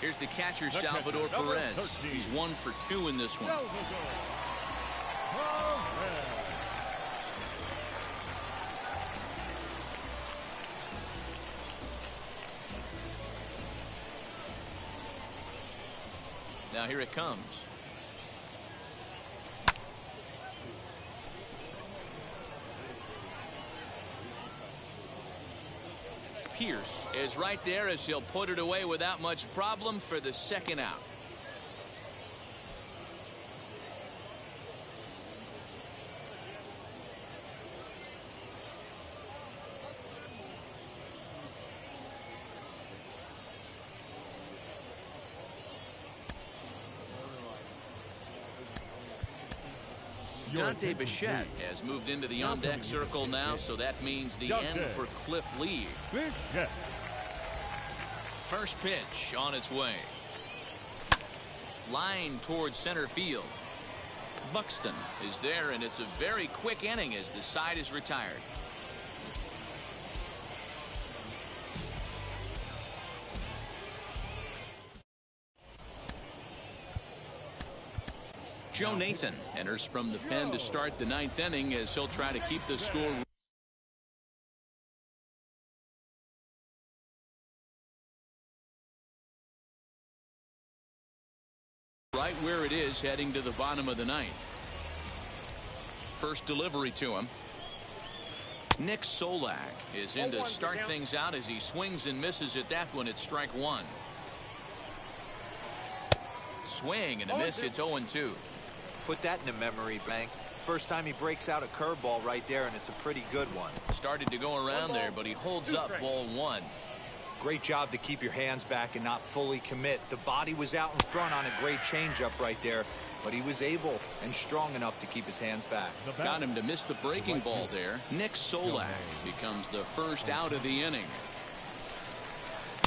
Here's the catcher, Salvador Perez. He's 1 for 2 in this one. Now here it comes. Pierce is right there as he'll put it away without much problem for the 2nd out. Dante Bichette has moved into the on-deck circle now, so that means the end for Cliff Lee. Bichette. First pitch on its way. Line towards center field. Buxton is there, and it's a very quick inning as the side is retired. Joe Nathan enters from the pen to start the ninth inning as he'll try to keep the score right where it is heading to the bottom of the ninth. First delivery to him. Nick Solak is in to start things out as he swings and misses at that one. It's strike one. Swing and a miss. It's 0-2. Put that in the memory bank. First time he breaks out a curveball right there, and it's a pretty good one. Started to go around there, but he holds up ball one. Great job to keep your hands back and not fully commit. The body was out in front on a great changeup right there, but he was able and strong enough to keep his hands back. Got him to miss the breaking ball there. Nick Solak becomes the first out of the inning.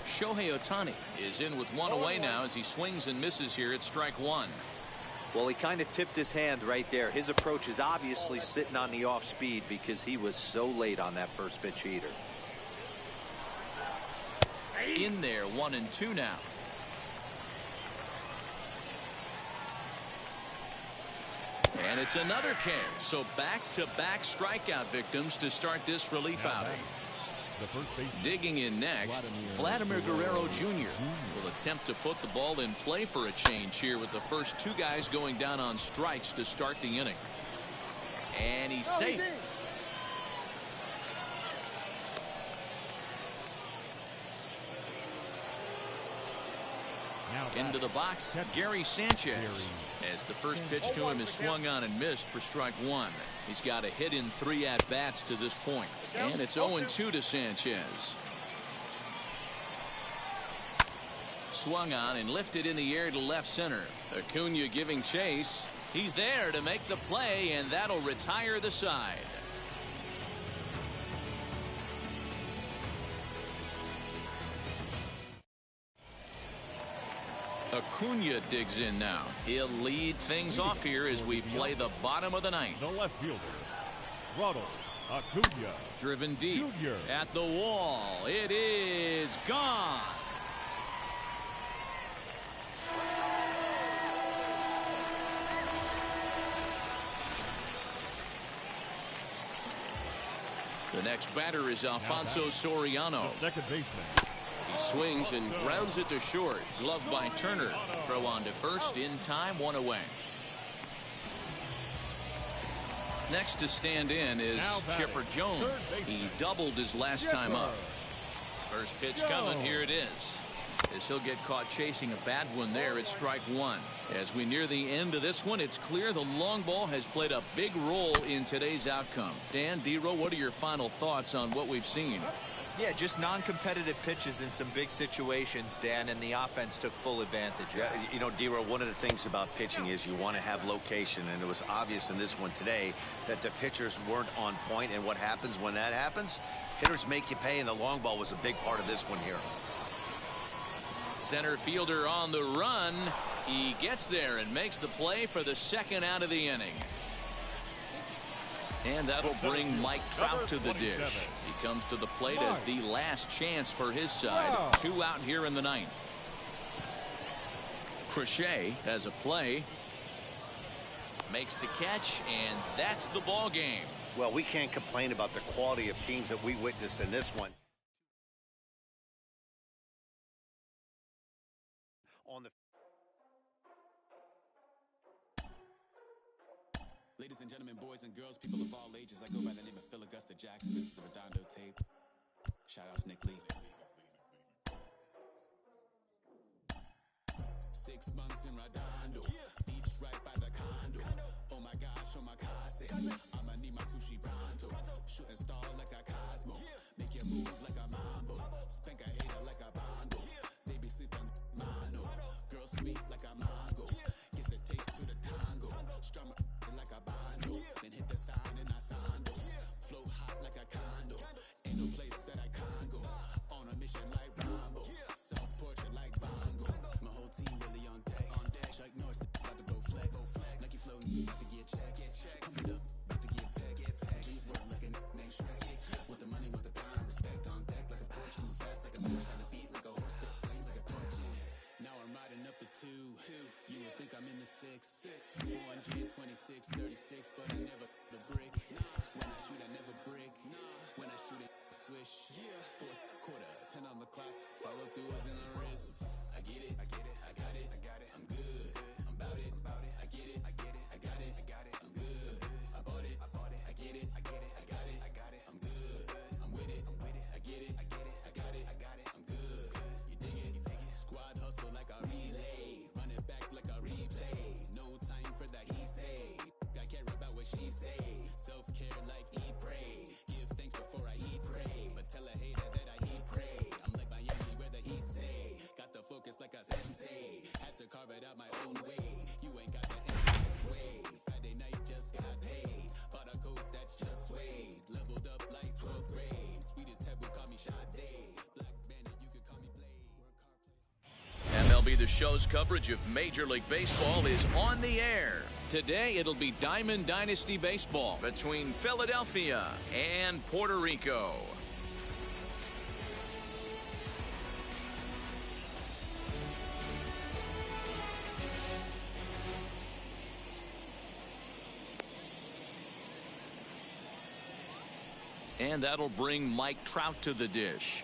Shohei Ohtani is in with one away now as he swings and misses here at strike one. Well, he kind of tipped his hand right there. His approach is obviously sitting on the off speed because he was so late on that first pitch heater. In there, 1-2 now. And it's another K. So back-to-back strikeout victims to start this relief outing. Digging in next, Vladimir Guerrero Jr. will attempt to put the ball in play for a change here with the first two guys going down on strikes to start the inning. And he's safe. Into the box, Gary Sanchez, as the first pitch to him is swung on and missed for strike one. He's got a hit in 3 at-bats to this point. And it's 0-2 to Sanchez. Swung on and lifted in the air to left center. Acuna giving chase. He's there to make the play, and that'll retire the side. Acuna digs in now. He'll lead things off here as we play the bottom of the ninth. The left fielder, Ronald Acuna. Driven deep Jr. at the wall. It is gone. The next batter is Alfonso Soriano. The second baseman. He swings and grounds it to short. Gloved by Turner. Throw on to first in time, one away. Next to stand in is Chipper Jones. He doubled his last time up. First pitch coming. Here it is. As he'll get caught chasing a bad one there at strike one. As we near the end of this one, it's clear the long ball has played a big role in today's outcome. Dan, D-Row, what are your final thoughts on what we've seen? Yeah, just non-competitive pitches in some big situations, Dan, and the offense took full advantage. Yeah, you know, D-Row, one of the things about pitching is you want to have location, and it was obvious in this one today that the pitchers weren't on point, and what happens when that happens? Hitters make you pay, and the long ball was a big part of this one here. Center fielder on the run. He gets there and makes the play for the second out of the inning. And that'll bring Mike Trout to the dish. He comes to the plate as the last chance for his side. 2 out here in the ninth. Crochet has a play. Makes the catch, and that's the ball game. Well, we can't complain about the quality of teams that we witnessed in this one. On the Ladies and gentlemen, boys and girls, people of all ages, I go by the name of Phil Augusta Jackson. This is the Redondo tape. Shout out to Nick Lee. 6 months in Redondo, beach right by the condo. Oh my gosh, oh my casa. I'ma need my sushi pronto. Shooting star like a Cosmo. Make you move like a mambo. Spank a hater like a bondo. They be sleeping mano. Girl sweet like a mango. Gets a taste to the tango. Strum like a bando. Then hit the sign and I sando. Flow hot like a condo. Ain't no place that I can't go. On a mission like Rambo. Self-portrait like Van Gogh. My whole team really on deck. Chuck Norris about to go flex. Nike floating, about to get checks. Coming up, about to get pegs. Dreams work like a named Shrek. Want the money, want the power, respect on deck like a porch. Move fast like a bitch, got a beat like a horse, spit flames like a torch. Now I'm riding up the 2. You would think I'm in the 6. Born G 6, but I never the brick. When I shoot, I never break. When I shoot it, swish. Fourth quarter, 10 on the clock. Follow through is in the wrist. I get it, I get it, I got it, I got it. I'm good, I'm about it, I get it, I get it, I got it, I got it. I'm good, I bought it, I get it, I get it, I got it, I got it. I'm good, I'm with it, I get it, I get it, I got it, I got it. I'm good, you dig it, Squad hustle like a relay, run it back like a replay. No time for that he say. I care about what she say. Self-care like eat, pray. Give thanks before I eat, pray. But tell a hater that I eat, pray. I'm like Miami where the heat stay. Got the focus like a sensei. Had to carve it out my own way. You ain't got the end sway. Friday night just got paid. Bought a coat that's just suede. Leveled up like 12th grade. Sweetest taboo, call me Sade. Black Bandit, you could call me Blade. MLB The Show's coverage of Major League Baseball is on the air. Today, it'll be Diamond Dynasty Baseball between Philadelphia and Puerto Rico. And that'll bring Mike Trout to the dish.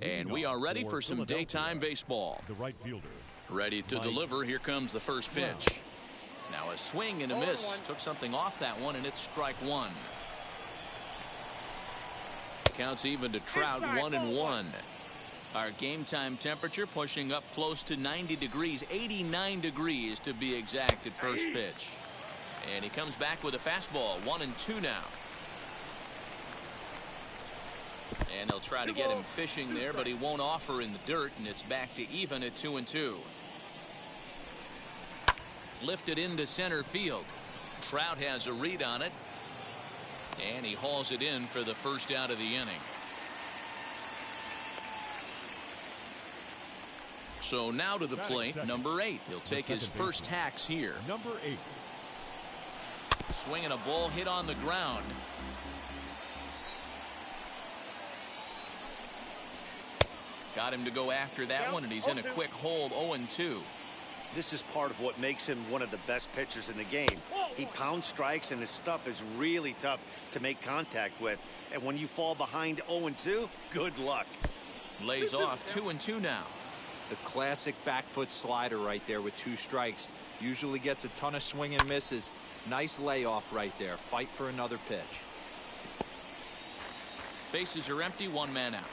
And we are ready for some daytime baseball. The right fielder. Ready to deliver. Here comes the first pitch. Now a swing and a miss. Took something off that one, and it's strike one. Counts even to Trout, 1-1. Our game time temperature pushing up close to 90 degrees, 89 degrees to be exact at first pitch. And he comes back with a fastball, 1-2 now. And they'll try to get him fishing there, but he won't offer in the dirt, and it's back to even at 2-2. Lifted into center field. Trout has a read on it, and he hauls it in for the first out of the inning. So now to the plate, number 8. He'll take his first hacks here. Number 8. Swinging a ball hit on the ground. Got him to go after that one, and he's in a quick hold, 0-2. This is part of what makes him one of the best pitchers in the game. He pounds strikes, and his stuff is really tough to make contact with. And when you fall behind 0-2, good luck. Lays off, 2-2 now. The classic back foot slider right there with 2 strikes. Usually gets a ton of swing and misses. Nice layoff right there. Fight for another pitch. Bases are empty, 1 man out.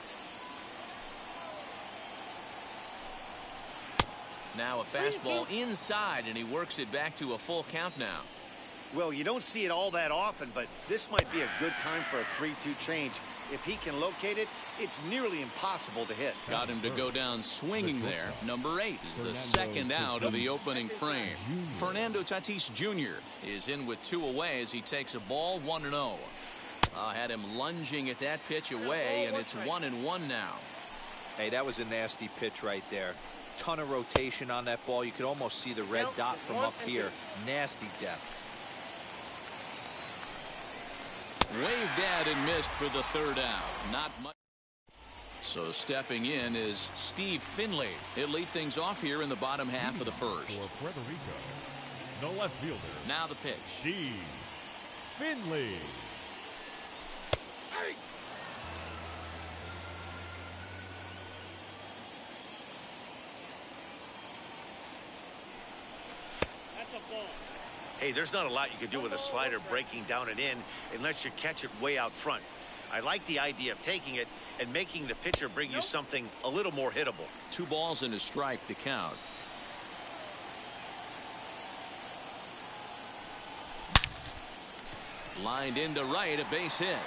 Now a fastball inside, and he works it back to a full count now. Well, you don't see it all that often, but this might be a good time for a 3-2 change. If he can locate it, it's nearly impossible to hit. Got him to go down swinging there. Number 8 is the second out of the opening frame. Fernando Tatis Jr. is in with 2 away as he takes a ball, 1-0. Had him lunging at that pitch away, and it's 1-1 now. Hey, that was a nasty pitch right there. Ton of rotation on that ball. You could almost see the red dot from up here. Nasty depth. Waved at and missed for the third out. Not much. So stepping in is Steve Finley. He'll lead things off here in the bottom half of the first. For Puerto Rico, the left fielder. Now the pitch. Steve Finley. Hey, there's not a lot you can do with a slider breaking down and in unless you catch it way out front. I like the idea of taking it and making the pitcher bring you something a little more hittable. 2 balls and a strike to count. Lined into right, a base hit.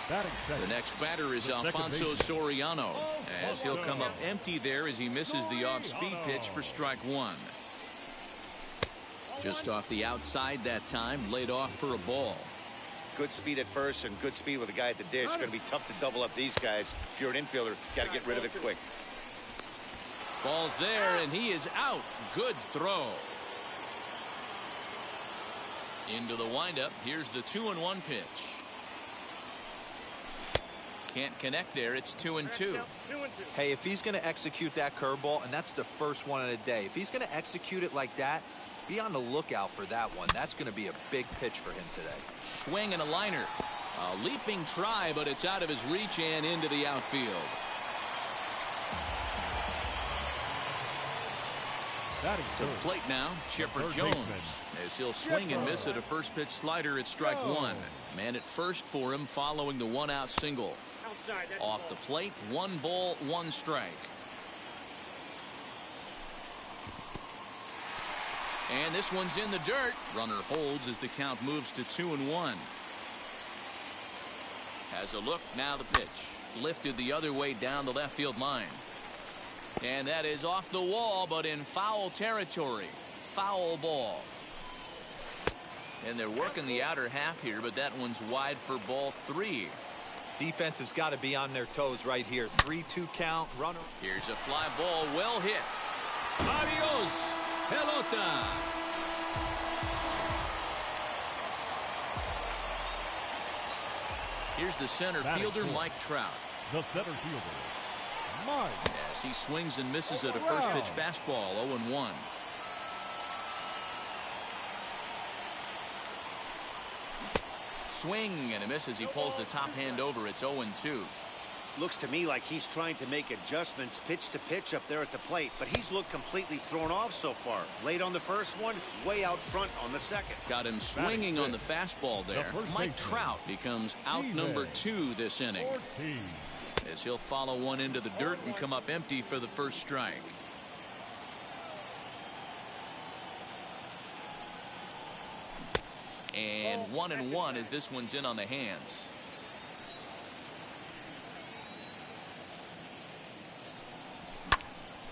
The next batter is Alfonso Soriano, as he'll come up empty there as he misses the off-speed pitch for strike 1. Just off the outside that time, laid off for a ball. Good speed at first and good speed with a guy at the dish. It's going to be tough to double up these guys. If you're an infielder, got to get rid of it quick. Ball's there, and he is out. Good throw. Into the windup. Here's the 2-1 pitch. Can't connect there. It's 2-2. Hey, if he's going to execute that curveball, and that's the first one of the day, if he's going to execute it like that, be on the lookout for that one. That's going to be a big pitch for him today. Swing and a liner. A leaping try, but it's out of his reach and into the outfield. To the plate now, Chipper Jones, as he'll swing and miss at a first pitch slider at strike one. Man at first for him following the one-out single. Off the plate, 1 ball, 1 strike. And this one's in the dirt. Runner holds as the count moves to 2-1. Has a look, now the pitch. Lifted the other way down the left field line. And that is off the wall, but in foul territory. Foul ball. And they're working the outer half here, but that one's wide for ball 3. Defense has got to be on their toes right here. 3-2 count. Runner. Here's a fly ball, well hit. Adios, pelota. Here's the center fielder, Mike Trout. The center fielder, Mike. As he swings and misses at a first pitch fastball, 0-1. Swing and a miss as he pulls the top hand over. It's 0-2. Looks to me like he's trying to make adjustments pitch to pitch up there at the plate, but he's looked completely thrown off so far. Late on the first one, way out front on the second. Got him swinging on the fastball there. Mike Trout becomes out number 2 this inning, as he'll follow one into the dirt and come up empty for the first strike. And 1-1 as this one's in on the hands.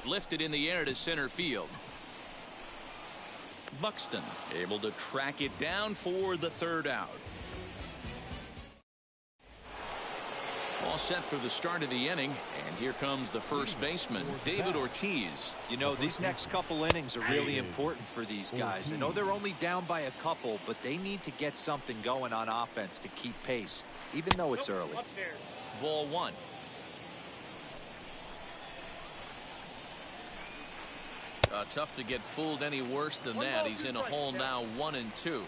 Lifted in the air to center field. Buxton able to track it down for the 3rd out. All set for the start of the inning, and here comes the first baseman, David Ortiz. You know, these next couple innings are really important for these guys. I know they're only down by a couple, but they need to get something going on offense to keep pace, even though it's early. Ball 1. Tough to get fooled any worse than that. He's in a hole now, 1-2.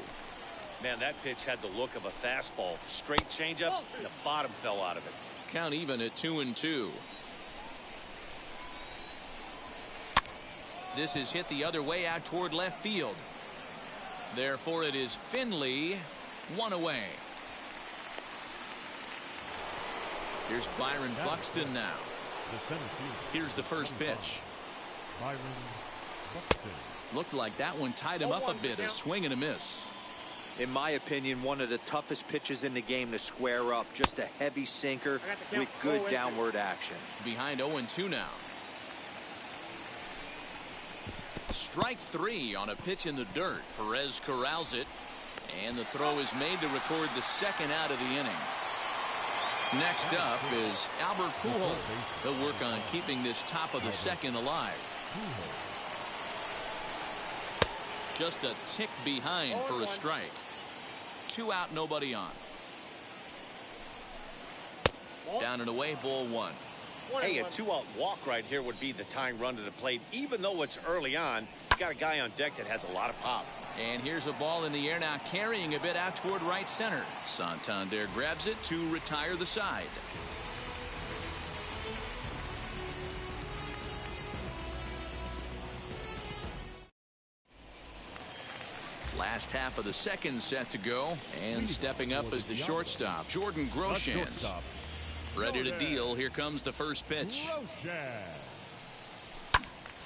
Man, that pitch had the look of a fastball. Straight changeup, and the bottom fell out of it. Count even at 2-2. This is hit the other way out toward left field. Therefore, it is Finley, 1 away. Here's Byron Buxton now. Here's the first pitch. Byron Buxton. Looked like that one tied him up a bit. A swing and a miss. In my opinion, one of the toughest pitches in the game to square up. Just a heavy sinker with good downward action. Behind 0-2 now. Strike 3 on a pitch in the dirt. Perez corrals it, and the throw is made to record the 2nd out of the inning. Next up is Albert Pujols. He'll work on keeping this top of the 2nd alive. Just a tick behind for a strike. 2 out, nobody on. Down and away, ball 1. Hey, a 2-out walk right here would be the tying run to the plate. Even though it's early on, you got a guy on deck that has a lot of pop. And here's a ball in the air now, carrying a bit out toward right center. Santander grabs it to retire the side. Last half of the 2nd set to go, and stepping up is the shortstop, Jordan Groshans. Ready to deal. Here comes the first pitch.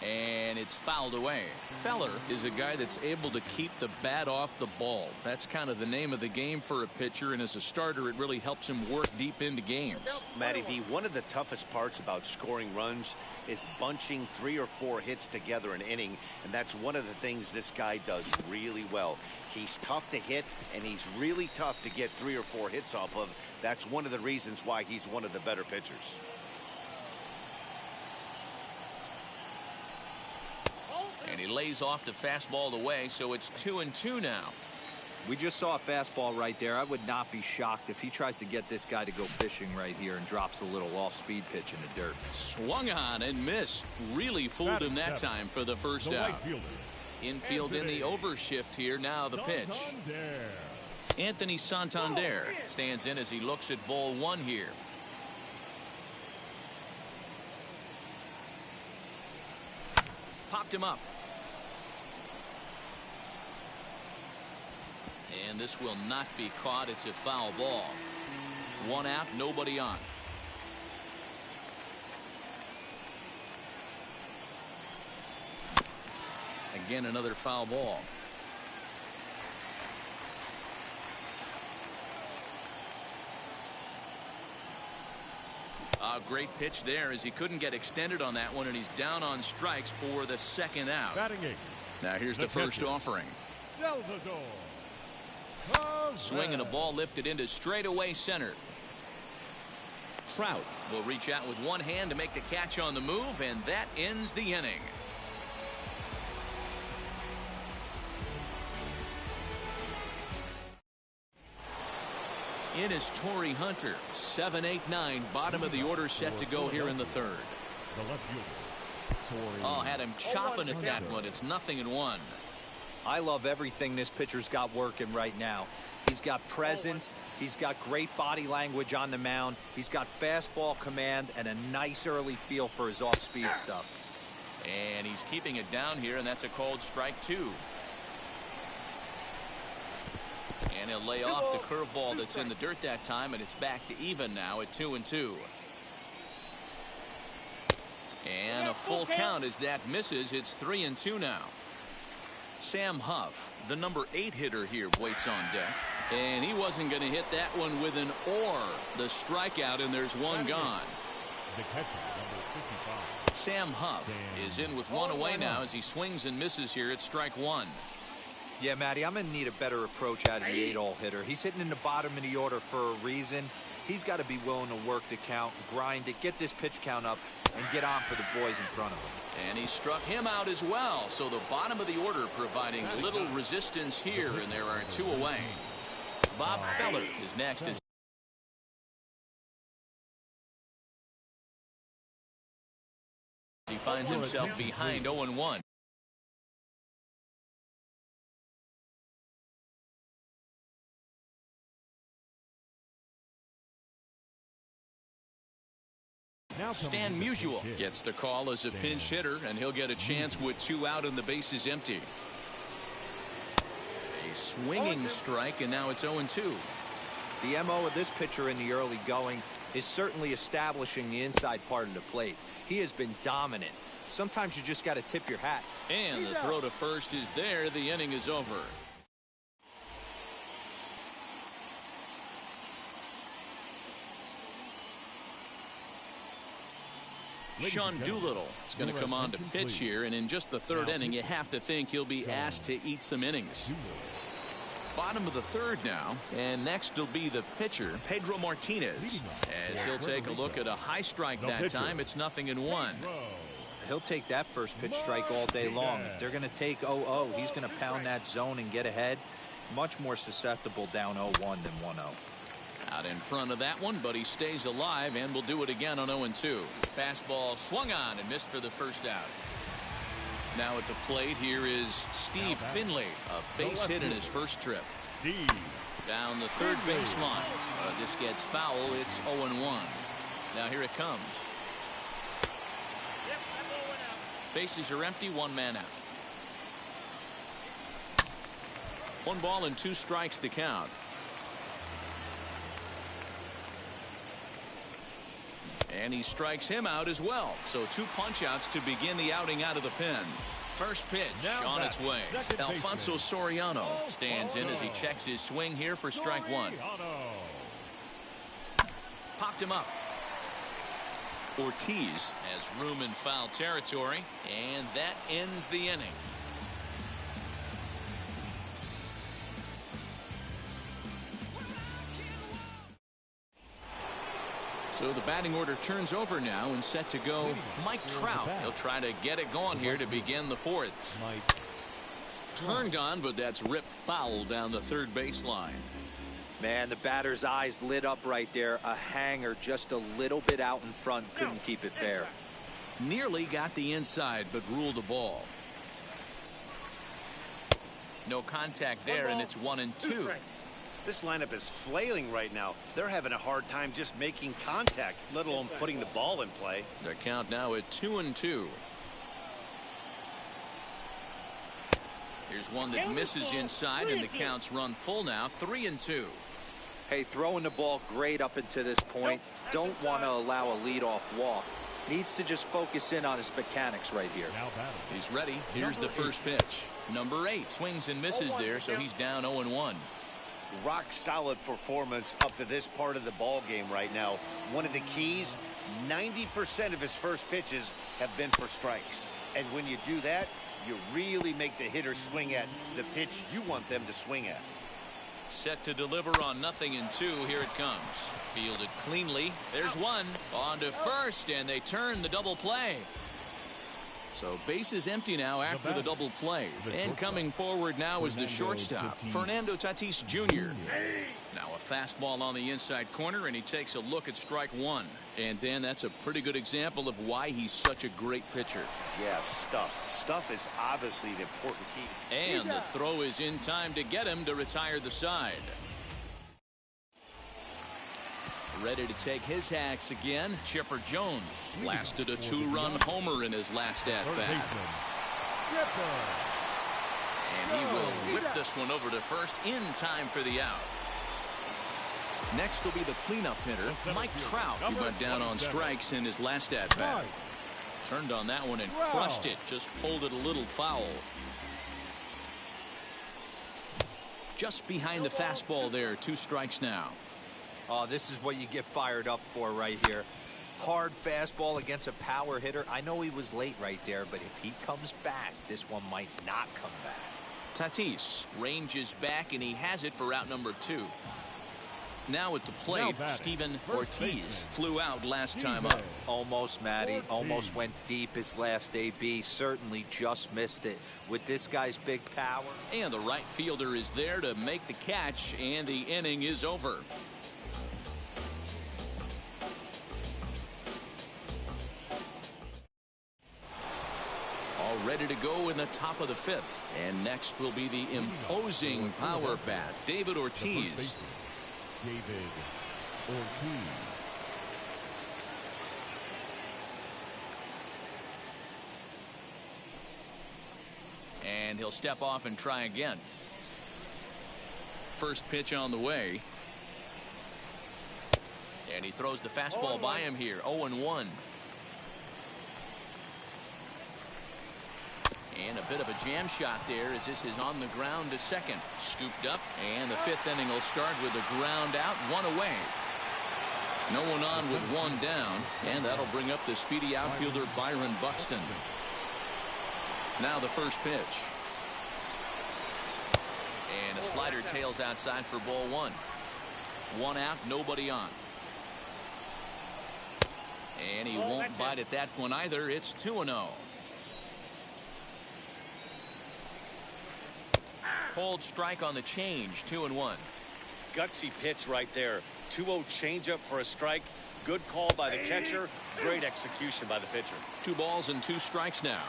And it's fouled away. Feller is a guy that's able to keep the bat off the ball. That's kind of the name of the game for a pitcher, and as a starter, it really helps him work deep into games. Matty V, one of the toughest parts about scoring runs is bunching 3 or 4 hits together an inning, and that's one of the things this guy does really well. He's tough to hit, and he's really tough to get 3 or 4 hits off of. That's one of the reasons why he's one of the better pitchers. And he lays off the fastball away, so it's 2-2 now. We just saw a fastball right there. I would not be shocked if he tries to get this guy to go fishing right here and drops a little off-speed pitch in the dirt. Swung on and missed. Really fooled him that time for the first out. Infield in the overshift here. Now the pitch. Anthony Santander stands in as he looks at ball one here. Popped him up. And this will not be caught. It's a foul ball. One out, nobody on. Again, another foul ball. A great pitch there as he couldn't get extended on that one, and he's down on strikes for the second out. Now here's the first offering. Salvador. Swing and a ball lifted into straightaway center. Trout will reach out with one hand to make the catch on the move, and that ends the inning. In is Torrey Hunter. 7-8-9, bottom of the order, set to go here in the third. The left fielder. Oh, had him chopping at that one. It's 0-1. I love everything this pitcher's got working right now. He's got presence. He's got great body language on the mound. He's got fastball command and a nice early feel for his off-speed stuff. And he's keeping it down here, and that's a called strike 2. And he'll lay off the curveball that's in the dirt that time, and it's back to even now at 2-2. And a full count as that misses. It's 3-2 now. Sam Huff, the number 8 hitter here, waits on deck. And he wasn't going to hit that one with an or. The strikeout, and there's one gone. The catcher, number 55. Sam Huff is in with one away now as he swings and misses here at strike 1. Yeah, Matty, I'm going to need a better approach out of the 8-all hitter. He's hitting in the bottom of the order for a reason. He's got to be willing to work the count, grind it, get this pitch count up, and get on for the boys in front of him. And he struck him out as well. So the bottom of the order providing little resistance here, and there are 2 away. Bob Feller is next. He finds himself behind 0-1. Stan Musial gets the call as a pinch hitter, and he'll get a chance with 2 out and the bases empty. A swinging strike, and now it's 0-2. The MO of this pitcher in the early going is certainly establishing the inside part of the plate. He has been dominant. Sometimes you just got to tip your hat. And the throw to first is there. The inning is over. Sean Doolittle is going to come on to pitch here, and in just the third inning, you have to think he'll be asked to eat some innings. Bottom of the third now, and next will be the pitcher, Pedro Martinez, as he'll take a look at a high strike that time. It's 0-1. He'll take that first pitch strike all day long. If they're going to take 0-0, he's going to pound that zone and get ahead. Much more susceptible down 0-1 than 1-0. Out in front of that one, but he stays alive and will do it again on 0-2. Fastball swung on and missed for the first out. Now at the plate here is Steve Finley, a base hit in his first trip. Down the third baseline. This gets foul. It's 0-1. Now here it comes. Bases are empty, 1 man out. 1 ball and 2 strikes to count. And he strikes him out as well. So 2 punch-outs to begin the outing out of the pen. First pitch on its way. Alfonso Soriano stands in as he checks his swing here for strike 1. Popped him up. Ortiz has room in foul territory, and that ends the inning. So the batting order turns over now and set to go Mike Trout. He'll try to get it going here to begin the 4th. turned on, but that's ripped foul down the third baseline. Man, the batter's eyes lit up right there. A hanger just a little bit out in front. Couldn't keep it fair. Nearly got the inside, but ruled the ball. No contact there, and it's 1-2. This lineup is flailing right now. They're having a hard time just making contact, let alone putting the ball in play. The count now at 2-2. Here's one that misses inside, and the count's run full now, 3-2. Hey, throwing the ball great up until this point. Don't want to allow a leadoff walk. Needs to just focus in on his mechanics right here. He's ready. Here's the first pitch. Number 8 swings and misses there, so he's down 0-1. Rock solid performance up to this part of the ball game right now. One of the keys, 90% of his first pitches have been for strikes. And when you do that, you really make the hitter swing at the pitch you want them to swing at. Set to deliver on 0-2. Here it comes. Fielded cleanly. There's one. On to first, and they turn the double play. So base is empty now after the double play. And coming forward now is the shortstop, Fernando Tatis Jr. Now a fastball on the inside corner, and he takes a look at strike one. And Dan, that's a pretty good example of why he's such a great pitcher. Yeah, stuff. Stuff is obviously the important key. And the throw is in time to get him to retire the side. Ready to take his hacks again. Chipper Jones lasted a 2-run homer in his last at-bat. And he will whip this one over to first in time for the out. Next will be the cleanup hitter, Mike Trout, who went down on strikes in his last at-bat. Turned on that one and crushed it. Just pulled it a little foul. Just behind the fastball there. 2 strikes now. Oh, this is what you get fired up for right here. Hard fastball against a power hitter. I know he was late right there, but if he comes back, this one might not come back. Tatis ranges back, and he has it for out number 2. Now at the plate, Steven Ortiz flew out last time up. Almost, Matty. Almost went deep his last AB. Certainly just missed it. With this guy's big power. And the right fielder is there to make the catch, and the inning is over. All ready to go in the top of the 5th. And next will be the imposing power bat, David Ortiz. David Ortiz. And he'll step off and try again. First pitch on the way. And he throws the fastball by him here. 0-1. And a bit of a jam shot there as this is on the ground to second. Scooped up, and the 5th inning will start with a ground out, 1 away. No one on with 1 down, and that'll bring up the speedy outfielder Byron Buxton. Now the first pitch. And a slider tails outside for ball 1. 1 out, nobody on. And he won't bite at that one either. It's 2-0. Cold strike on the change, 2-1. Gutsy pitch right there. 2-0 changeup for a strike. Good call by the catcher. Great execution by the pitcher. 2 balls and 2 strikes now.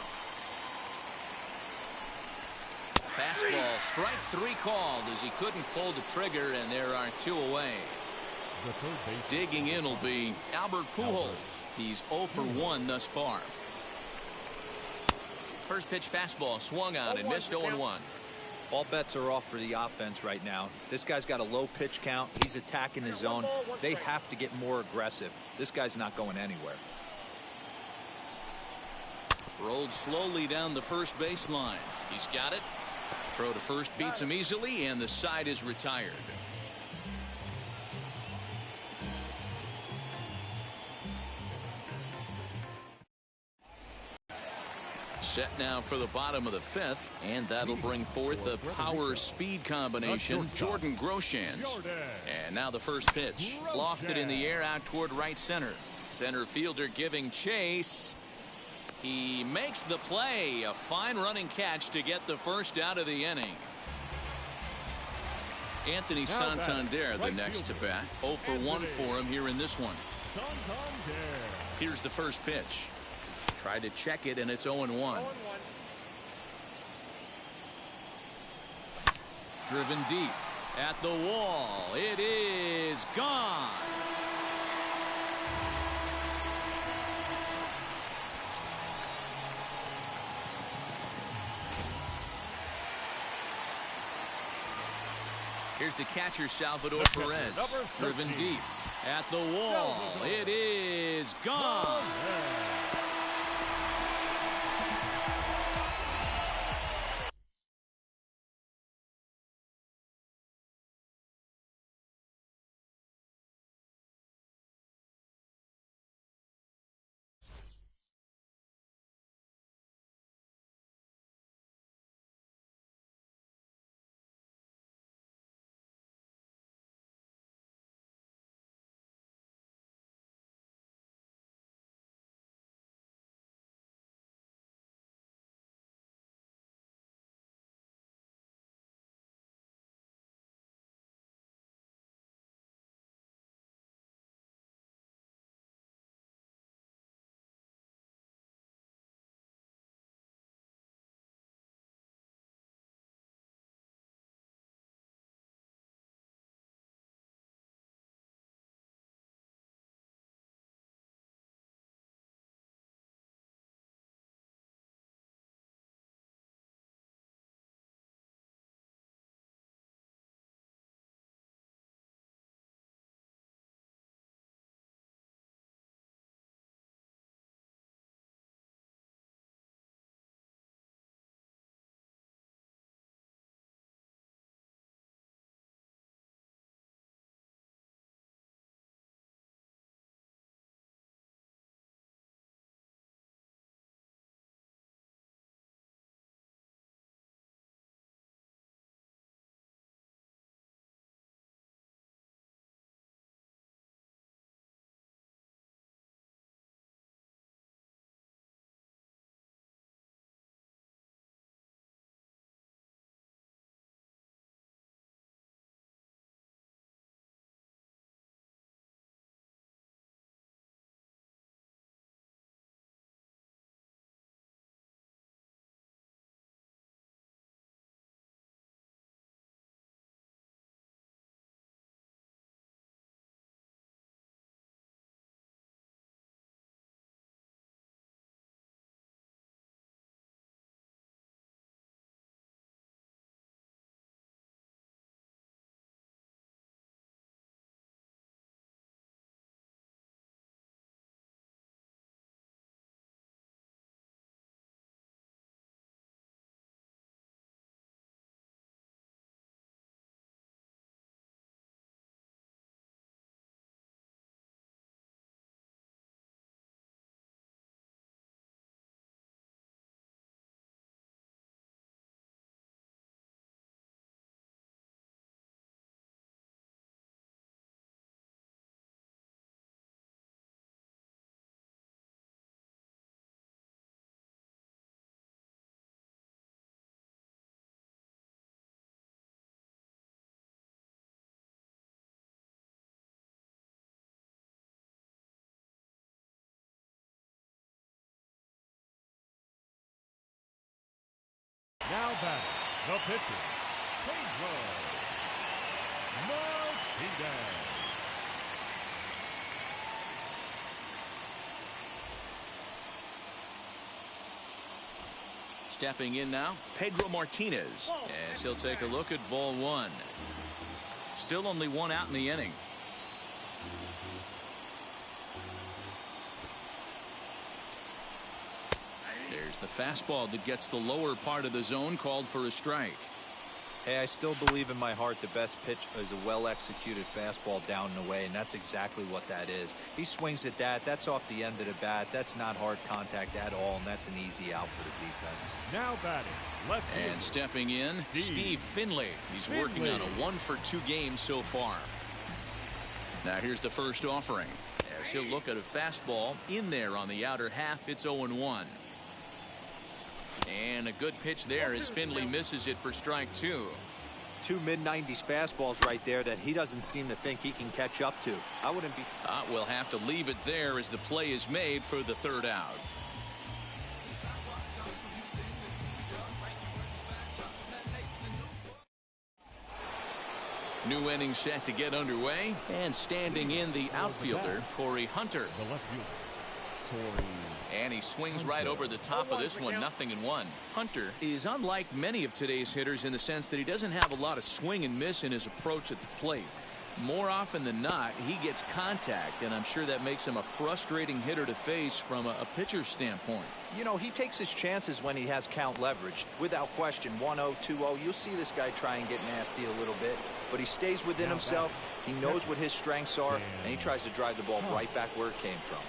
Fastball, strike 3 called as he couldn't pull the trigger, and there are 2 away. Digging in will be Albert Pujols. He's 0 for 1 thus far. First pitch fastball swung on and missed 0-1. All bets are off for the offense right now. This guy's got a low pitch count. He's attacking his zone. They have to get more aggressive. This guy's not going anywhere. Rolled slowly down the first baseline. He's got it. Throw to first beats him easily, and the side is retired. Set now for the bottom of the 5th, and that'll bring forth the power-speed combination, Jordan Groshans. And now the first pitch, lofted in the air out toward right center. Center fielder giving chase. He makes the play. A fine running catch to get the first out of the inning. Anthony Santander, the next to bat. 0 for 1 for him here in this one. Here's the first pitch. Tried to check it, and it's 0-1. Driven deep at the wall. It is gone. Here's the catcher, Salvador Perez. Driven deep at the wall. It is gone. Now batting, the pitcher, Pedro Martinez. Stepping in now, Pedro Martinez, as he'll take a look at ball one. Still only one out in the inning. There's the fastball that gets the lower part of the zone, called for a strike. Hey, I still believe in my heart the best pitch is a well-executed fastball down and away, and that's exactly what that is. He swings at that. That's off the end of the bat. That's not hard contact at all, and that's an easy out for the defense. Now batting, left fielder. And stepping in, Steve Finley. He's working on a 1-for-2 game so far. Now here's the first offering, as he'll look at a fastball in there on the outer half. It's 0-1. And a good pitch there as Finley misses it for strike 2. Two mid-90s fastballs right there that he doesn't seem to think he can catch up to. I wouldn't be. We'll have to leave it there as the play is made for the 3rd out. New inning set to get underway, and standing in the outfielder, Torrey Hunter. The left fielder, Torrey. And he swings right over the top of this one, 0-1. Hunter is unlike many of today's hitters in the sense that he doesn't have a lot of swing and miss in his approach at the plate. More often than not, he gets contact, and I'm sure that makes him a frustrating hitter to face from a pitcher's standpoint. You know, he takes his chances when he has count leverage. Without question, 1-0, 2-0, you'll see this guy try and get nasty a little bit, but he stays within himself. He knows what his strengths are, and he tries to drive the ball right back where it came from.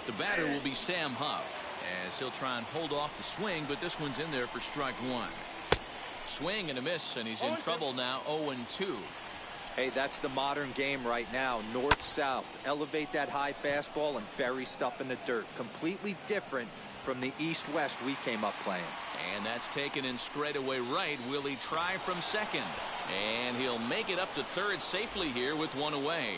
The batter will be Sam Huff, as he'll try and hold off the swing, but this one's in there for strike 1. Swing and a miss, and he's in trouble now, 0-2. Hey, that's the modern game right now. North-south. Elevate that high fastball and bury stuff in the dirt. Completely different from the east-west we came up playing. And that's taken in straightaway right. Will he try from second? And he'll make it up to third safely here with one away.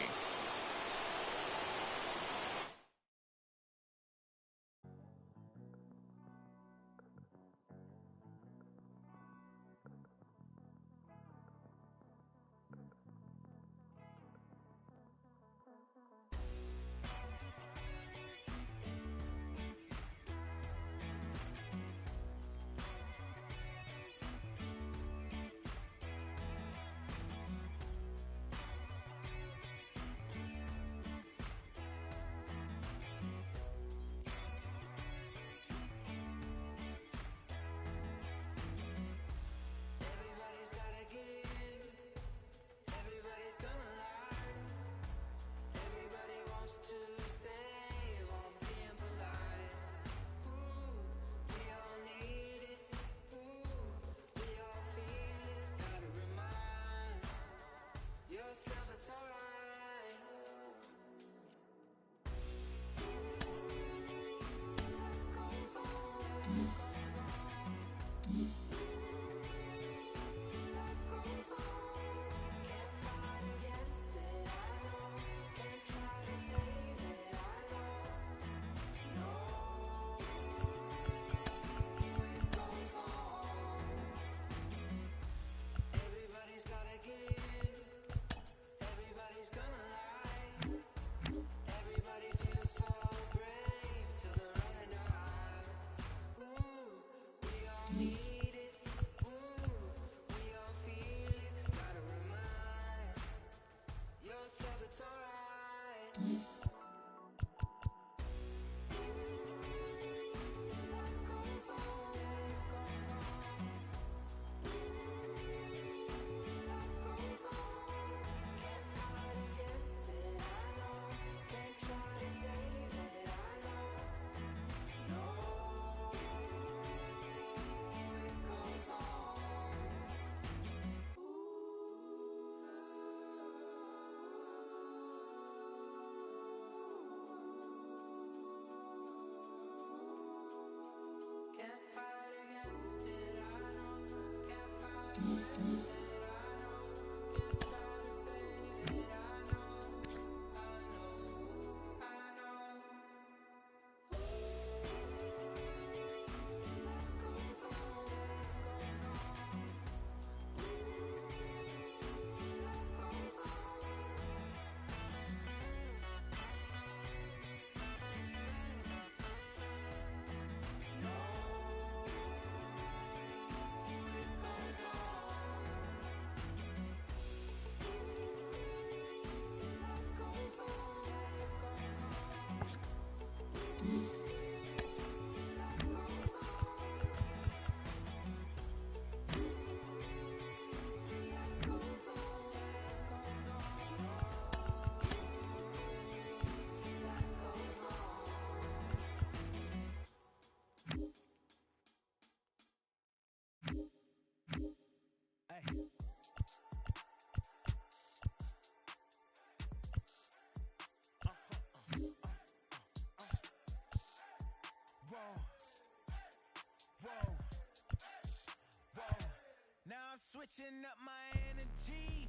switching up my energy.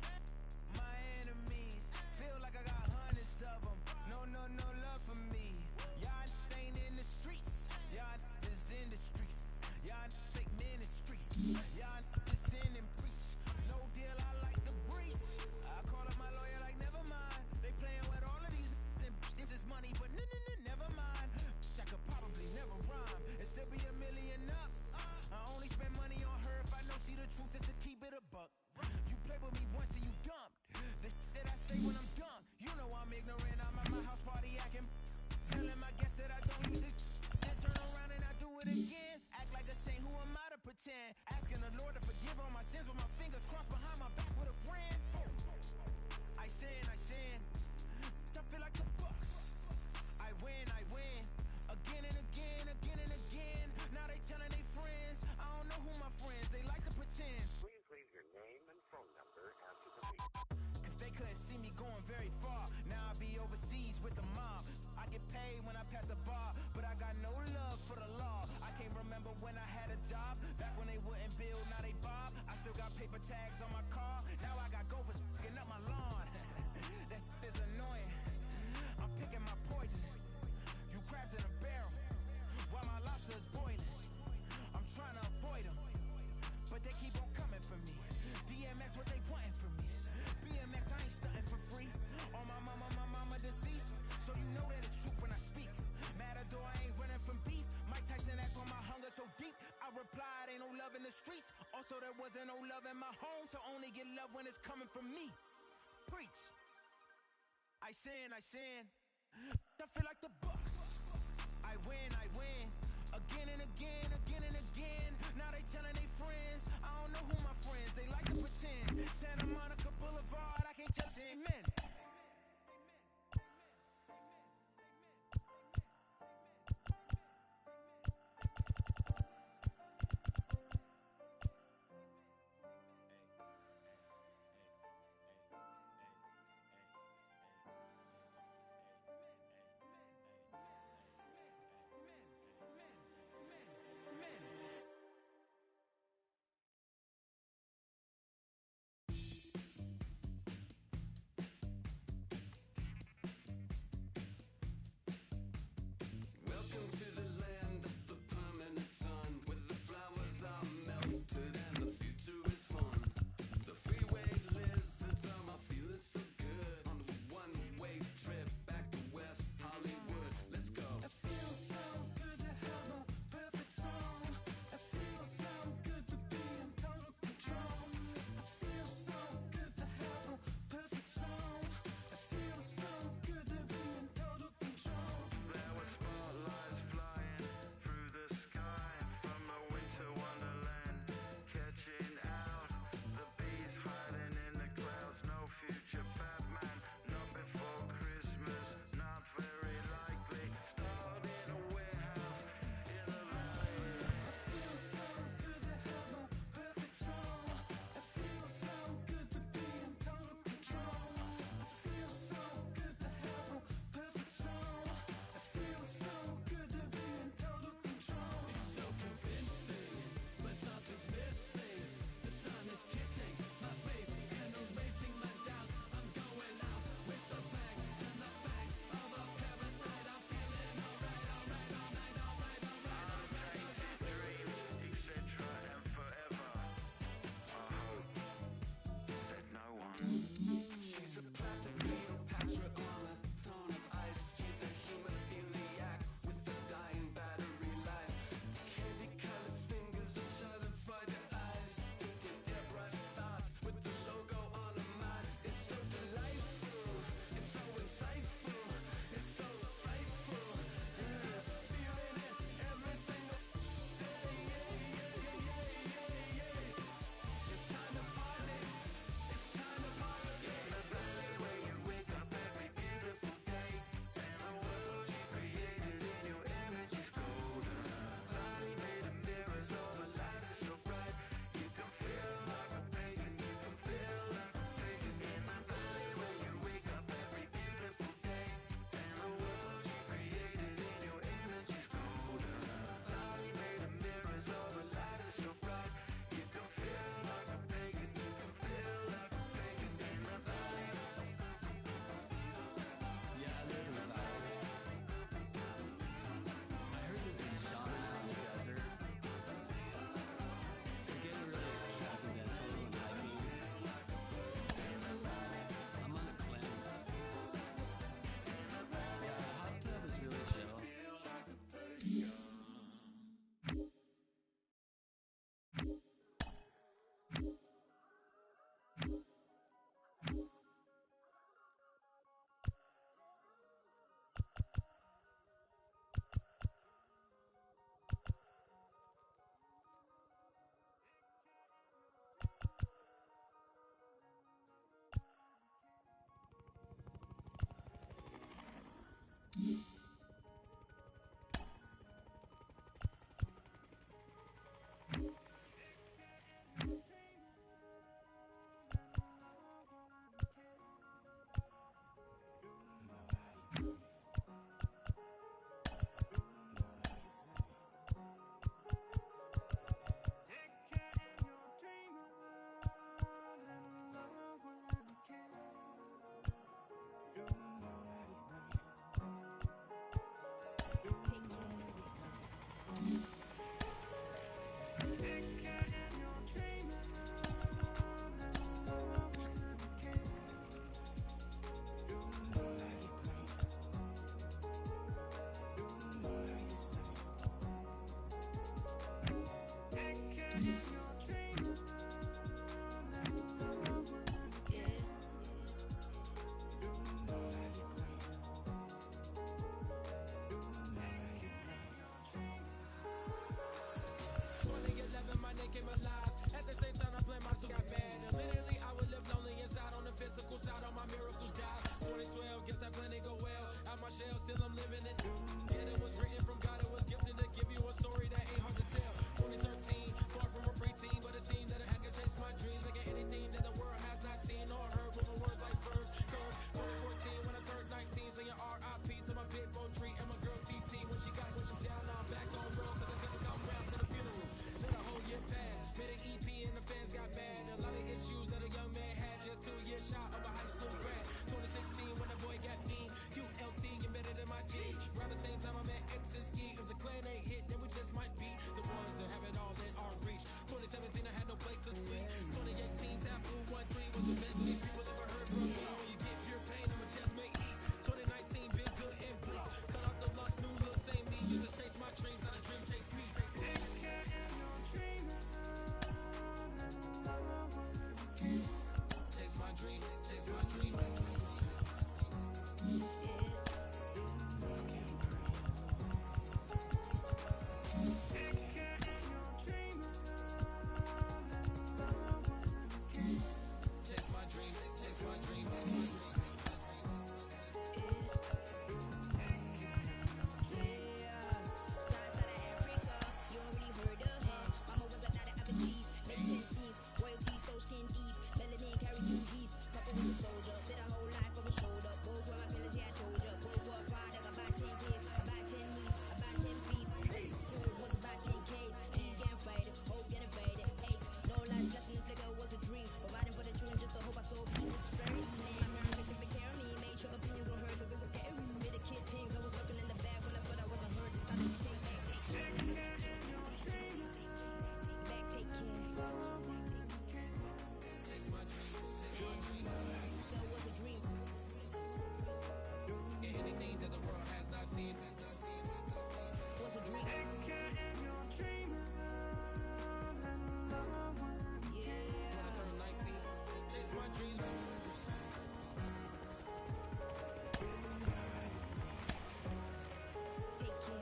My enemies feel like I got hundreds of them. No love for me. Y'all ain't in the streets. Y'all is in the street. Y'all take ministry. Y'all just sin and preach. No deal, I like the breach. I call up my lawyer like, never mind. They playing with all of these and this is money, but never mind. I could probably never rhyme and still be $1 million up. I only spend money on her if I know she the truth, just to keep it a buck. You play with me once and you dumped. The that I say when I'm done, you know I'm ignorant. I'm at my house party acting. Telling my guests that I don't use it. Then turn around and I do it again. Act like a saint, who am I to pretend? Asking the Lord to forgive all my sins with my fingers crossed behind my back with a grin. I sin. I feel like the Bucks. I win. Again and again. Now they telling their friends. I don't know who my friends, they like to pretend. Please leave your name and phone number after the beep. Cause they couldn't see me going very far. Now I be overseas with the mob. I get paid when I pass a bar, but I got no love for the law. I can't remember when I had a job. Back when they wouldn't build, now they bob. I still got paper tags on my car. Now I got gophers f***ing up my lawn. That is annoying. I'm picking my poison. You crabs in a barrel, while my lobster is boiling. I'm trying to avoid them, but they keep on coming for me. DMX, what they wanting from me. BMX, I ain't stunting for free. On my mama deceased, so you know that it's true when I speak. Matador, I ain't running from beef. Mike Tyson asked why my hunger so deep. I replied, ain't no love in the streets. Also, there wasn't no love in my home, so only get love when it's coming from me. Preach. I sin. I feel like the Bucks. I win. Again and again. Now they telling their friends. I don't know who my friends, they like to pretend. Santa Monica